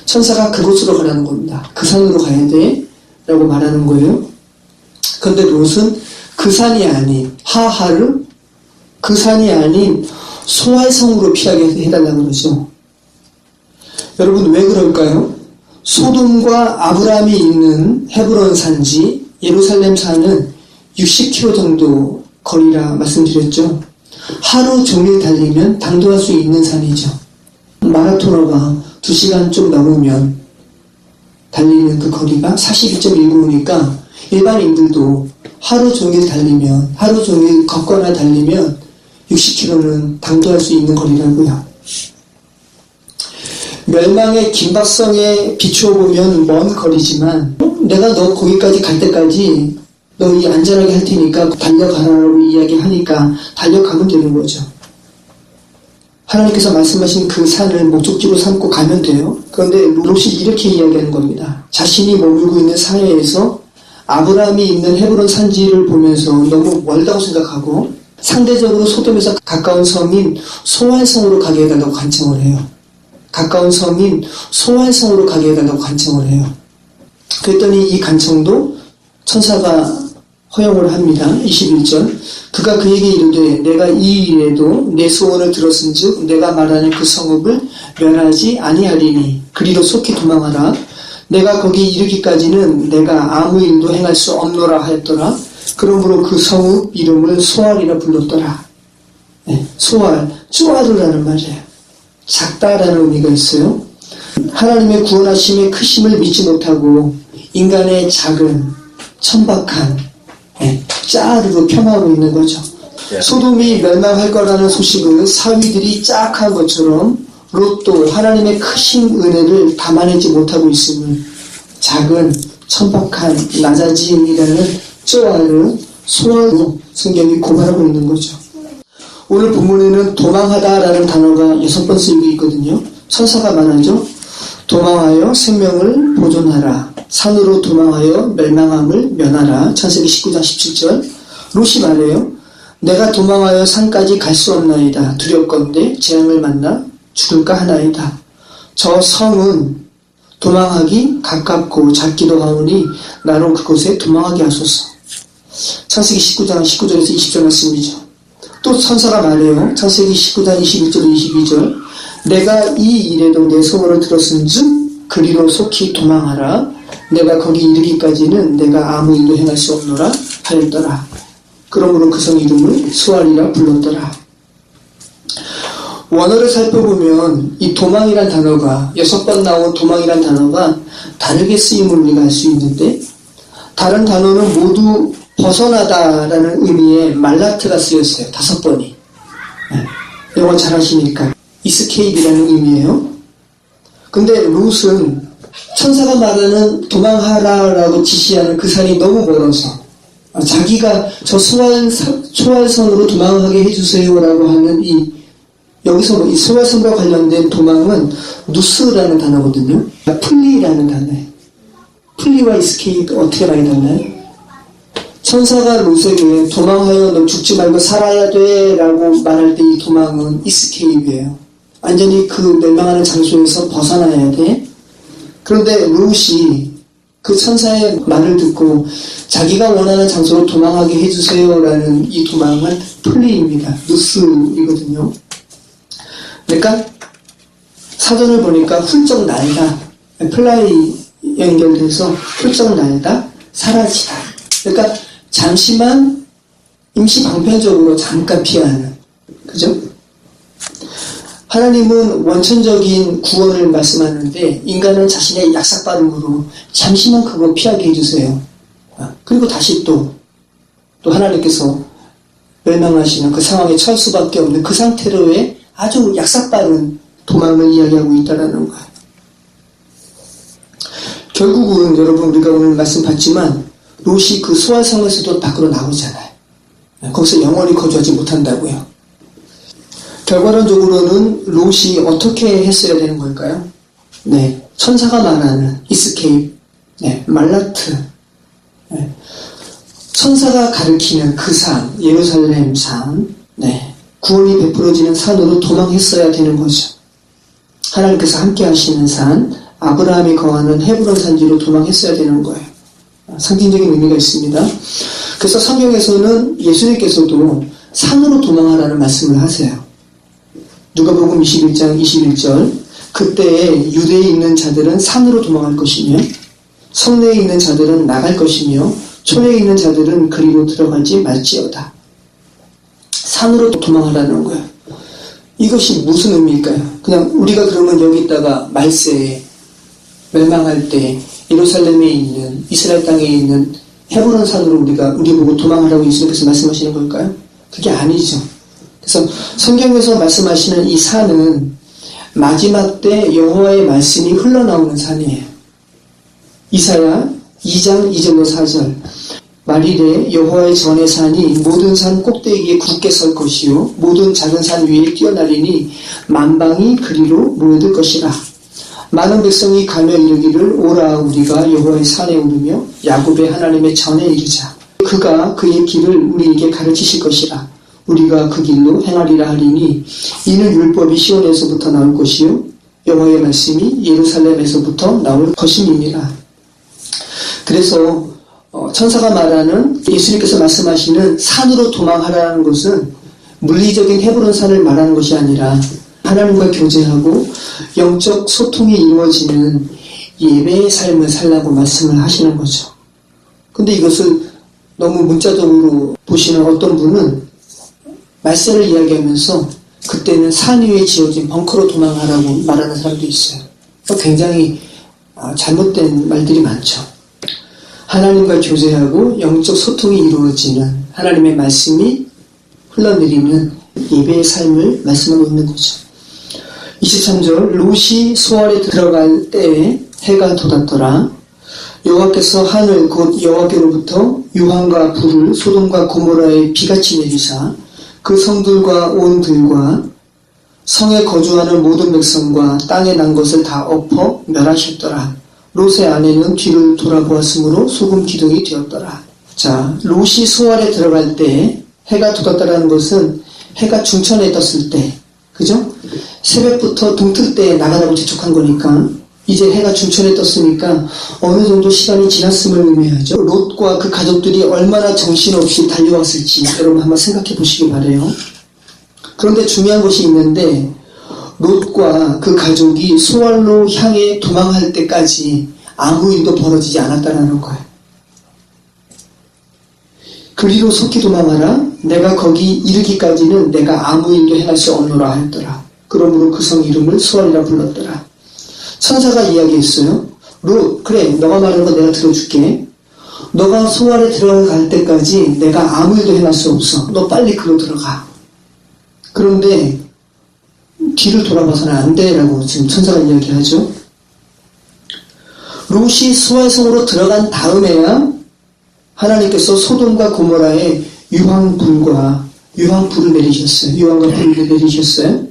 천사가 그곳으로 가라는 겁니다. 그 산으로 가야 돼 라고 말하는 거예요. 그런데 롯은 그 산이 아닌 하하르, 그 산이 아닌 소알성으로 피하게 해달라고 그러죠. 여러분 왜 그럴까요? 소돔과 아브라함이 있는 헤브론 산지 예루살렘 산은 60km 정도 거리라 말씀드렸죠. 하루 종일 달리면 당도할 수 있는 산이죠. 마라토너가 2시간 좀 넘으면 달리는 그 거리가 42.1km니까 일반인들도 하루 종일 달리면, 하루 종일 걷거나 달리면 60km는 당도할 수 있는 거리라고요. 멸망의 긴박성에 비추어 보면 먼 거리지만 내가 너 거기까지 갈 때까지 너 이 안전하게 할 테니까 달려가라고 이야기하니까 달려가면 되는 거죠. 하나님께서 말씀하신 그 산을 목적지로 삼고 가면 돼요. 그런데 롯이 이렇게 이야기하는 겁니다. 자신이 머물고 있는 사회에서 아브라함이 있는 헤브론 산지를 보면서 너무 멀다고 생각하고 상대적으로 소돔에서 가까운 성인 소알성으로 가게 해달라고 간청을 해요. 가까운 성인 소알성으로 가게 해달라고 간청을 해요. 그랬더니 이 간청도 천사가 허용을 합니다. 21절 그가 그에게 이르되 내가 이 일에도 내 소원을 들었은즉 내가 말하는 그 성읍을 멸하지 아니하리니 그리로 속히 도망하라. 내가 거기 이르기까지는 내가 아무 일도 행할 수 없노라 하였더라. 그러므로 그 성읍 이름을 소알이라 불렀더라. 소알, 쪼아르라는 말이에요. 작다라는 의미가 있어요. 하나님의 구원하심의 크심을 믿지 못하고 인간의 작은 천박한 짜르로 폄하하고 있는 거죠. 소돔이 멸망할 거라는 소식을 사위들이 짝한 것처럼 롯도 하나님의 크신 은혜를 담아내지 못하고 있음을 작은 천박한 나자지임이라는 쪼아르 소알로 성경이 고발하고 있는 거죠. 오늘 본문에는 도망하다라는 단어가 6번 쓰이고 있거든요. 천사가 말하죠. 도망하여 생명을 보존하라. 산으로 도망하여 멸망함을 면하라. 창세기 19장 17절. 롯이 말해요. 내가 도망하여 산까지 갈 수 없나이다. 두렵건대 재앙을 만나 죽을까 하나이다. 저 성은 도망하기 가깝고 작기도 하오니 나로 그곳에 도망하게 하소서. 창세기 19장 19절에서 20절 말씀이죠. 또 천사가 말해요. 창세기 19장 21절 22절. 내가 이 일에도 내 소원을 들었은즉 그리로 속히 도망하라. 내가 거기 이르기까지는 내가 아무 일도 행할 수 없노라 하였더라. 그러므로 그 성 이름을 수알이라 불렀더라. 원어를 살펴보면 이 도망이란 단어가 6번 나온 도망이란 단어가 다르게 쓰임을 우리가 알 수 있는데, 다른 단어는 모두 벗어나다라는 의미의 말라트가 쓰였어요. 5번이. 영어 잘하시니까 escape이라는 의미예요. 근데 롯은 천사가 말하는 도망하라라고 지시하는 그 산이 너무 멀어서 자기가 저 소알선으로 도망하게 해주세요라고 하는 여기서 이 소알선과 관련된 도망은 누스라는 단어거든요. 플리라는 단어예요. 플리와 escape 어떻게 많이 달라요? 천사가 롯에게 도망하여 너 죽지 말고 살아야 돼 라고 말할 때 이 도망은 escape예요. 완전히 그 멸망하는 장소에서 벗어나야 돼. 그런데 롯이 그 천사의 말을 듣고 자기가 원하는 장소로 도망하게 해주세요라는 이 도망은 플리입니다. 누스이거든요. 그러니까 사전을 보니까 훌쩍 날다, 플라이 연결돼서 훌쩍 날다, 사라지다. 그러니까 잠시만 임시 방편적으로 잠깐 피하는, 그죠? 하나님은 원천적인 구원을 말씀하는데 인간은 자신의 약삭발음으로 잠시만 그거 피하게 해주세요. 그리고 다시 또 하나님께서 멸망하시는 그 상황에 처할 수밖에 없는 그 상태로의 아주 약삭빠른 도망을 이야기하고 있다는 거예요. 결국은 여러분 우리가 오늘 말씀 봤지만 롯이 그 소알성에서도 밖으로 나오잖아요. 거기서 영원히 거주하지 못한다고요. 결과론적으로는 롯이 어떻게 했어야 되는 걸까요? 네, 천사가 말하는 escape, 네, 말라트, 네, 천사가 가리키는 그 산, 예루살렘 산, 네, 구원이 베풀어지는 산으로 도망했어야 되는 거죠. 하나님께서 함께 하시는 산, 아브라함이 거하는 헤브론 산지로 도망했어야 되는 거예요. 상징적인 의미가 있습니다. 그래서 성경에서는 예수님께서도 산으로 도망하라는 말씀을 하세요. 누가복음 21장 21절, 그때에 유대에 있는 자들은 산으로 도망할 것이며 성내에 있는 자들은 나갈 것이며 촌에 있는 자들은 그리로 들어가지 말지어다. 산으로 도망하라는 거예요. 이것이 무슨 의미일까요? 그냥 우리가 그러면 여기다가 말세에 멸망할 때 예루살렘에 있는 이스라엘 땅에 있는 헤브론 산으로 우리 보고 도망하라고 예수님께서 말씀하시는 걸까요? 그게 아니죠. 그래서 성경에서 말씀하시는 이 산은 마지막 때 여호와의 말씀이 흘러나오는 산이에요. 이사야 2장 2절로 4절, 말일에 여호와의 전의 산이 모든 산 꼭대기에 굳게 설 것이요 모든 작은 산 위에 뛰어나리니 만방이 그리로 모여들 것이라. 많은 백성이 가며 이르기를 오라 우리가 여호와의 산에 오르며 야곱의 하나님의 전에 이르자. 그가 그의 길을 우리에게 가르치실 것이라. 우리가 그 길로 행하리라 하리니 이는 율법이 시온에서부터 나올 것이요 여호와의 말씀이 예루살렘에서부터 나올 것임이니라. 그래서 천사가 말하는 예수님께서 말씀하시는 산으로 도망하라는 것은 물리적인 헤브론 산을 말하는 것이 아니라 하나님과 교제하고 영적 소통이 이루어지는 예배의 삶을 살라고 말씀을 하시는 거죠. 근데 이것을 너무 문자적으로 보시는 어떤 분은 말세를 이야기하면서 그때는 산 위에 지어진 벙커로 도망하라고 말하는 사람도 있어요. 굉장히 잘못된 말들이 많죠. 하나님과 교제하고 영적 소통이 이루어지는 하나님의 말씀이 흘러내리는 예배의 삶을 말씀하고 있는 거죠. 23절, 롯이 소알에 들어갈 때에 해가 돋았더라. 여호와께서 하늘 곧 여호와께로부터 유황과 불을 소돔과 고모라에 비같이 내리사 그 성들과 온 들과 성에 거주하는 모든 백성과 땅에 난 것을 다 엎어 멸하셨더라. 롯의 아내는 뒤를 돌아보았으므로 소금 기둥이 되었더라. 자, 롯이 소알에 들어갈 때 해가 돋았다라는 것은 해가 중천에 떴을 때, 그죠? 새벽부터 동틀 때 나가라고 재촉한 거니까 이제 해가 중천에 떴으니까 어느 정도 시간이 지났음을 의미하죠. 롯과 그 가족들이 얼마나 정신없이 달려왔을지 여러분 한번 생각해 보시기 바래요. 그런데 중요한 것이 있는데 롯과 그 가족이 소알로 향해 도망할 때까지 아무 일도 벌어지지 않았다는 거예요. 그리로 속히 도망하라. 내가 거기 이르기까지는 내가 아무 일도 행할 수 없노라 하였더라. 그러므로 그 성 이름을 소알이라 불렀더라. 천사가 이야기했어요. 롯, 그래, 너가 말하는 거 내가 들어줄게. 너가 소알에 들어갈 때까지 내가 아무 일도 행할 수 없어. 너 빨리 그로 들어가. 그런데 뒤를 돌아봐서는 안 돼라고 지금 천사가 이야기하죠. 롯이 소알성으로 들어간 다음에야 하나님께서 소돔과 고모라에 유황불을 내리셨어요. 유황과 불을 내리셨어요.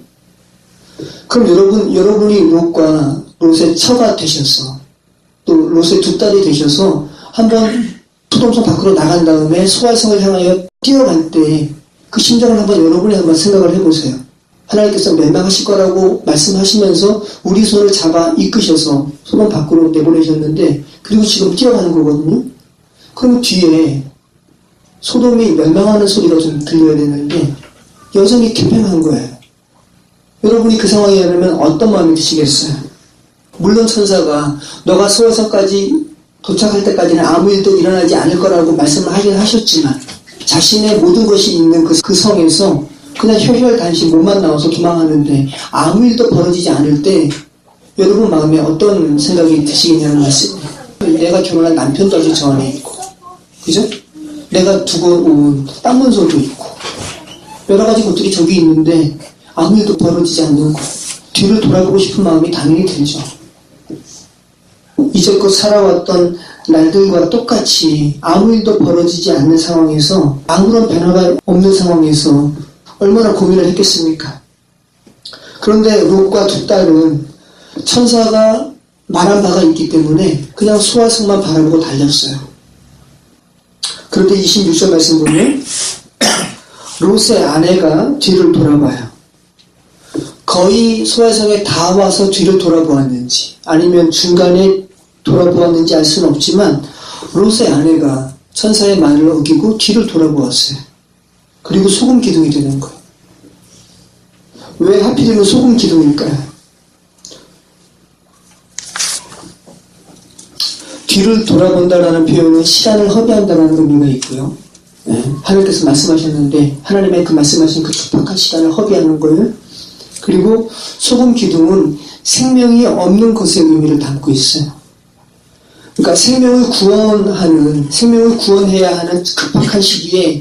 그럼 여러분이 롯과 롯의 처가 되셔서 또 롯의 두 딸이 되셔서 한번 소돔성 밖으로 나간 다음에 소알성을 향하여 뛰어갈 때 그 심정을 여러분이 한번 생각을 해보세요. 하나님께서 멸망하실 거라고 말씀하시면서 우리 손을 잡아 이끄셔서 소돔 밖으로 내보내셨는데 그리고 지금 뛰어가는 거거든요. 그럼 뒤에 소돔이 멸망하는 소리가 좀 들려야 되는데 여전히 캠핑한 거예요. 여러분이 그 상황이라면 어떤 마음이 드시겠어요? 물론 천사가 너가 소알성까지 도착할 때까지는 아무 일도 일어나지 않을 거라고 말씀을 하긴 하셨지만 자신의 모든 것이 있는 그 성에서 그냥 혈혈단신 몸만 나와서 도망하는데 아무 일도 벌어지지 않을 때 여러분 마음에 어떤 생각이 드시겠냐는 말씀이에요. 내가 결혼한 남편도 아직 저 안에 있고, 그죠? 내가 두고 온 땅문서도 있고 여러 가지 것들이 저기 있는데 아무 일도 벌어지지 않는 것, 뒤를 돌아보고 싶은 마음이 당연히 들죠. 이제껏 살아왔던 날들과 똑같이 아무 일도 벌어지지 않는 상황에서, 아무런 변화가 없는 상황에서 얼마나 고민을 했겠습니까? 그런데 롯과 두 딸은 천사가 말한 바가 있기 때문에 그냥 소알성만 바라보고 달렸어요. 그런데 26절 말씀 보면 롯의 아내가 뒤를 돌아봐요. 거의 소알성에 다 와서 뒤를 돌아보았는지 아니면 중간에 돌아보았는지 알 수는 없지만 롯의 아내가 천사의 말을 어기고 뒤를 돌아보았어요. 그리고 소금 기둥이 되는 거예요. 왜 하필이면 소금 기둥일까요? 뒤를 돌아본다라는 표현은 시간을 허비한다는 의미가 있고요. 하나님께서 말씀하셨는데 하나님의 그 말씀하신 그 촉박한 시간을 허비하는 거예요. 그리고 소금 기둥은 생명이 없는 것의 의미를 담고 있어요. 그러니까 생명을 구원해야 하는 급박한 시기에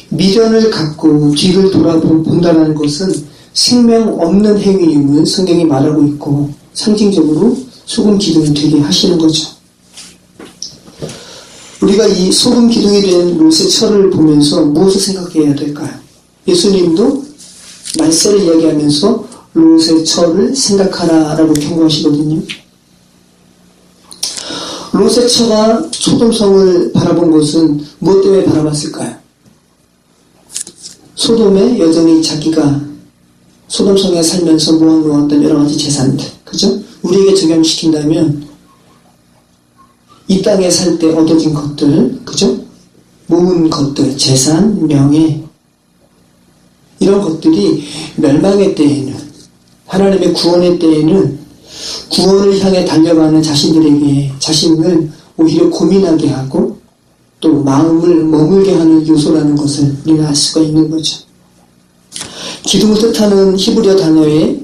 미련을 갖고 뒤를 돌아본다는 것은 생명 없는 행위임을 성경이 말하고 있고 상징적으로 소금 기둥이 되게 하시는 거죠. 우리가 이 소금 기둥이 된 롯의 처를 보면서 무엇을 생각해야 될까요? 예수님도 말세를 이야기하면서 롯의 처를 생각하라라고 경고하시거든요. 롯의 처가 소돔성을 바라본 것은 무엇 때문에 바라봤을까요? 소돔에 여전히 자기가 소돔성에 살면서 모아놓았던 여러 가지 재산들, 그죠? 우리에게 적용시킨다면 이 땅에 살 때 얻어진 것들, 그죠? 모은 것들, 재산, 명예, 이런 것들이 멸망의 때에는, 하나님의 구원의 때에는 구원을 향해 달려가는 자신들에게 자신을 오히려 고민하게 하고 또 마음을 머물게 하는 요소라는 것을 우리는 알 수가 있는 거죠. 기둥을 뜻하는 히브리어 단어에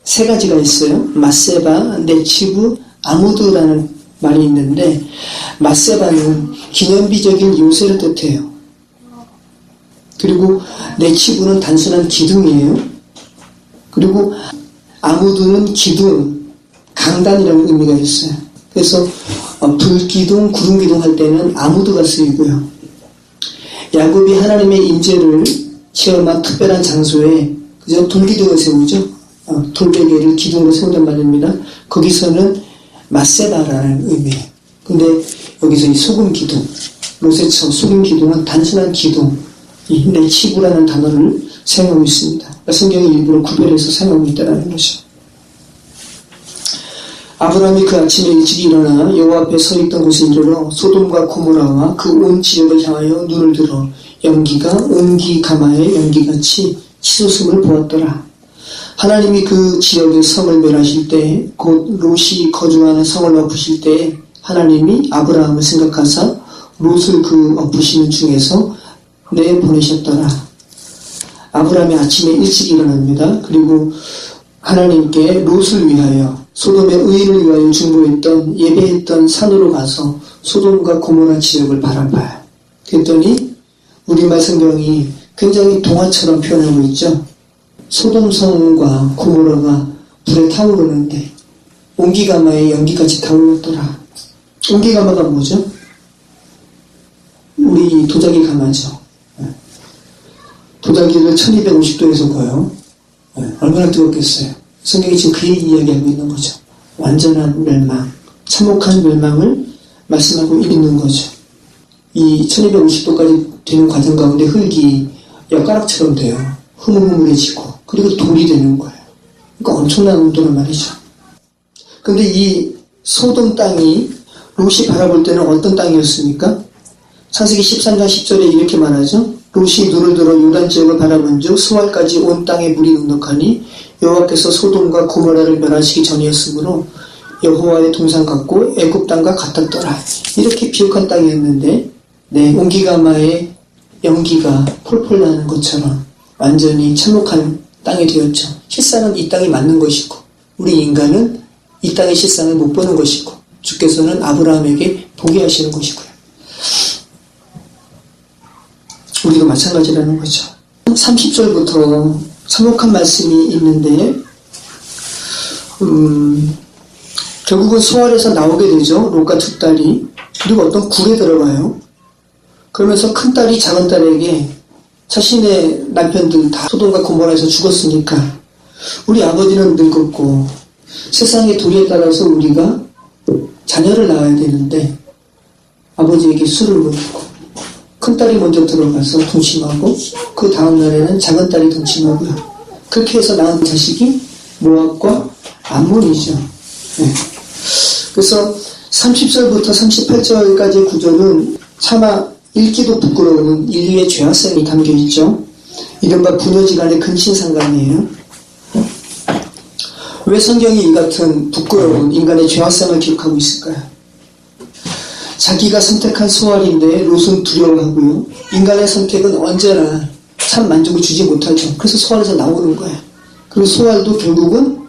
세 가지가 있어요. 마세바, 네치브, 아무드라는 말이 있는데 마세바는 기념비적인 요새를 뜻해요. 그리고 네치브는 단순한 기둥이에요. 그리고 아무드는 기둥, 강단이라는 의미가 있어요. 그래서 불기둥, 구름기둥 할 때는 아무드가 쓰이고요. 야곱이 하나님의 임재를 체험한 특별한 장소에 그저 돌기둥을 세우죠. 돌베개를 기둥으로 세운단 말입니다. 거기서는 마세바라는 의미예요. 근데 여기서 이 소금기둥, 롯의 처 소금기둥은 단순한 기둥, 이 네치브라는 단어를 사용하고 있습니다. 성경이 일부러 구별해서 사용하고 있다는 거죠. 아브라함이 그 아침에 일찍 일어나 여호와 앞에 서 있던 곳에 이르러 소돔과 고모라와 그 온 지역을 향하여 눈을 들어 연기가 온기 가마의 연기같이 치솟음을 보았더라. 하나님이 그 지역의 성을 멸하실 때, 곧 롯이 거주하는 성을 엎으실 때 하나님이 아브라함을 생각하사 롯을 그 엎으시는 중에서 내보내셨더라. 아브라함이 아침에 일찍 일어납니다. 그리고 하나님께 롯을 위하여, 소돔의 의인을 위하여 중보했던, 예배했던 산으로 가서 소돔과 고모라 지역을 바라봐요. 그랬더니 우리말 성경이 굉장히 동화처럼 표현하고 있죠. 소돔성과 고모라가 불에 타오르는데 옹기가마에 연기같이 타올랐더라. 옹기가마가 뭐죠? 우리 도자기 가마죠. 도자기를 1250도에서 구워요. 얼마나 뜨겁겠어요. 성경이 지금 그 이야기하고 있는 거죠. 완전한 멸망, 참혹한 멸망을 말씀하고 있는 거죠. 이 1250도까지 되는 과정 가운데 흙이 엿가락처럼 돼요. 흐물흐물해지고, 그리고 돌이 되는 거예요. 그러니까 엄청난 온도란 말이죠. 근데 이 소돔 땅이 롯이 바라볼 때는 어떤 땅이었습니까? 창세기 13장 10절에 이렇게 말하죠. 롯이 눈을 들어 요단 지역을 바라본즉 수알까지 온 땅에 물이 넉넉하니 여호와께서 소돔과 고모라를 멸하시기 전이었으므로 여호와의 동산 같고 애굽 땅과 같았더라. 이렇게 비옥한 땅이었는데 옹기가마의 연기가 폴폴 나는 것처럼 완전히 참혹한 땅이 되었죠. 실상은 이 땅이 맞는 것이고 우리 인간은 이 땅의 실상을 못 보는 것이고 주께서는 아브라함에게 보게 하시는 것이고요. 우리도 마찬가지라는 거죠. 30절부터 참혹한 말씀이 있는데 결국은 소알에서 나오게 되죠. 롯과 두 딸이. 그리고 어떤 굴에 들어가요. 그러면서 큰 딸이 작은 딸에게 자신의 남편들 다 소돔과 고모라에서 죽었으니까 우리 아버지는 늙었고 세상의 도리에 따라서 우리가 자녀를 낳아야 되는데 아버지에게 술을 먹이고 큰딸이 먼저 들어가서 동침하고 그 다음 날에는 작은 딸이 동침하고요. 그렇게 해서 낳은 자식이 모압과 암몬이죠. 네. 그래서 30절부터 38절까지의 구절은 차마 읽기도 부끄러운 인류의 죄악성이 담겨있죠. 이른바 부녀지간의 근친상간이에요. 왜 성경이 이 같은 부끄러운 인간의 죄악성을 기록하고 있을까요? 자기가 선택한 소알인데 롯은 두려워하고요. 인간의 선택은 언제나 참 만족을 주지 못하죠. 그래서 소알에서 나오는 거예요. 그리고 소알도 결국은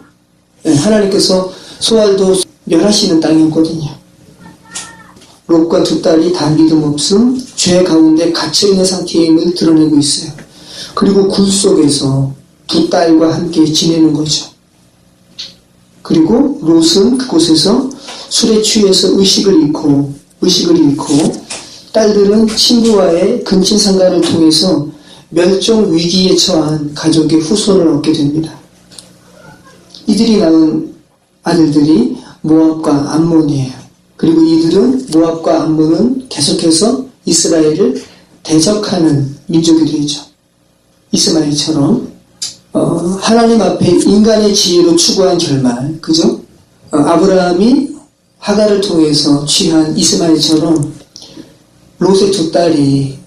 하나님께서 소알도 멸하시는 땅이었거든요. 롯과 두 딸이 다 믿음 없음, 죄 가운데 갇혀있는 상태임을 드러내고 있어요. 그리고 굴 속에서 두 딸과 함께 지내는 거죠. 그리고 롯은 그곳에서 술에 취해서 의식을 잃고 딸들은 친구와의 근친상간을 통해서 멸종 위기에 처한 가족의 후손을 얻게 됩니다. 이들이 낳은 아들들이 모압과 암몬이에요. 그리고 이들은 모압과 암몬은 계속해서 이스라엘을 대적하는 민족이 되죠. 이스마엘처럼 하나님 앞에 인간의 지혜로 추구한 결말, 그죠? 아브라함이 하갈을 통해서 취한 이스마엘처럼 롯의 두 딸이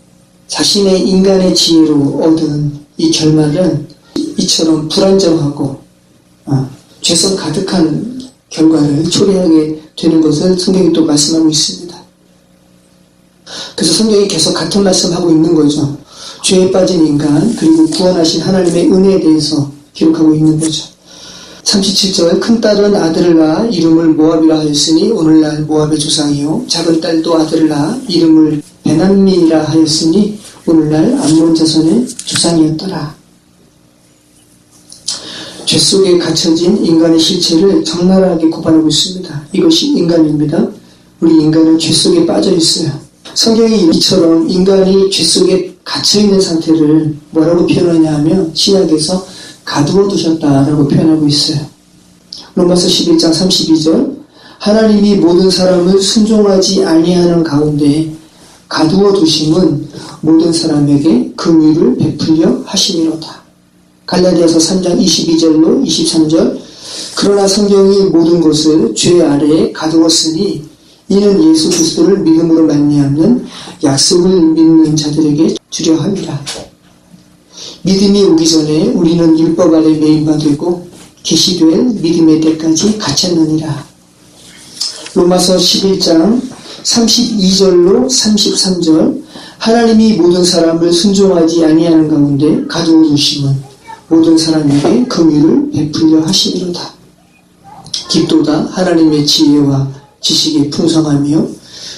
자신의 인간의 지혜로 얻은 이 결말은 이처럼 불안정하고 죄성 가득한 결과를 초래하게 되는 것을 성경이 또 말씀하고 있습니다. 그래서 성경이 계속 같은 말씀하고 있는 거죠. 죄에 빠진 인간 그리고 구원하신 하나님의 은혜에 대해서 기록하고 있는 거죠. 37절 큰딸은 아들을 낳아 이름을 모압이라 하였으니 오늘날 모압의 조상이요 작은 딸도 아들을 낳아 이름을 베남미라 하였으니 오늘날 암몬 자손의 조상이었더라. 죄 속에 갇혀진 인간의 실체를 적나라하게 고발하고 있습니다. 이것이 인간입니다. 우리 인간은 죄 속에 빠져 있어요. 성경이 이처럼 인간이 죄 속에 갇혀있는 상태를 뭐라고 표현하냐 하면 신약에서 가두어 두셨다라고 표현하고 있어요. 로마서 11장 32절 하나님이 모든 사람을 순종하지 아니하는 가운데 가두어 두심은 모든 사람에게 긍휼을 베풀려 하심이로다. 갈라디아서 3장 22절로 23절 그러나 성경이 모든 것을 죄 아래에 가두었으니 이는 예수 그리스도를 믿음으로 말미암는 약속을 믿는 자들에게 주려 함이라. 믿음이 오기 전에 우리는 율법 아래 매인바 되고 계시될 믿음의 때까지 갇혔느니라. 로마서 11장 32절로 33절 하나님이 모든 사람을 순종하지 아니하는 가운데 가두어 두심은 모든 사람에게 긍휼을 베풀려 하시리로다. 깊도다 하나님의 지혜와 지식이 풍성하며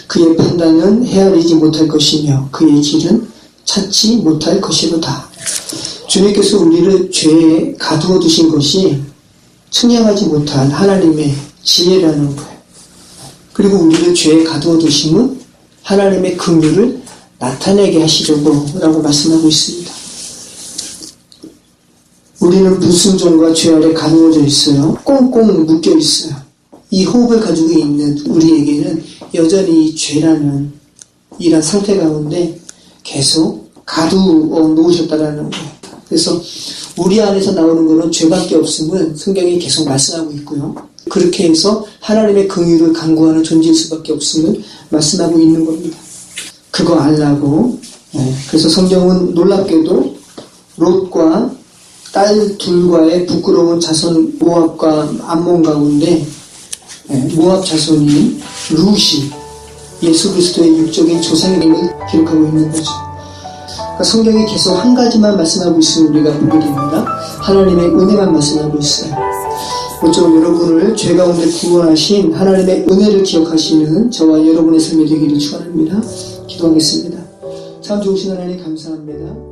그의 판단은 헤아리지 못할 것이며 그의 길은 찾지 못할 것이로다. 주님께서 우리를 죄에 가두어 두신 것이 측량하지 못한 하나님의 지혜라는 거예요. 그리고 우리를 죄에 가두어 두심은 하나님의 긍휼을 나타내게 하시려고 라고 말씀하고 있습니다. 우리는 불순종과 죄 아래 가두어져 있어요. 꽁꽁 묶여 있어요. 이 호흡을 가지고 있는 우리에게는 여전히 죄라는 이런 상태 가운데 계속 가두어 놓으셨다라는 거예요. 그래서 우리 안에서 나오는 것은 죄밖에 없음을 성경이 계속 말씀하고 있고요. 그렇게 해서 하나님의 긍휼을 간구하는 존재일 수밖에 없음을 말씀하고 있는 겁니다. 그거 알라고. 그래서 성경은 놀랍게도 롯과 딸 둘과의 부끄러운 자손 모압과 암몬 가운데 모압 자손인 룻이 예수 그리스도의 육적인 조상임을 기록하고 있는 거죠. 그러니까 성경이 계속 한 가지만 말씀하고 있으면 우리가 보게 됩니다. 하나님의 은혜만 말씀하고 있어요. 모쪼록 여러분을 죄 가운데 구원하신 하나님의 은혜를 기억하시는 저와 여러분의 삶이 되기를 축원합니다. 기도하겠습니다. 참 좋으신 하나님 감사합니다.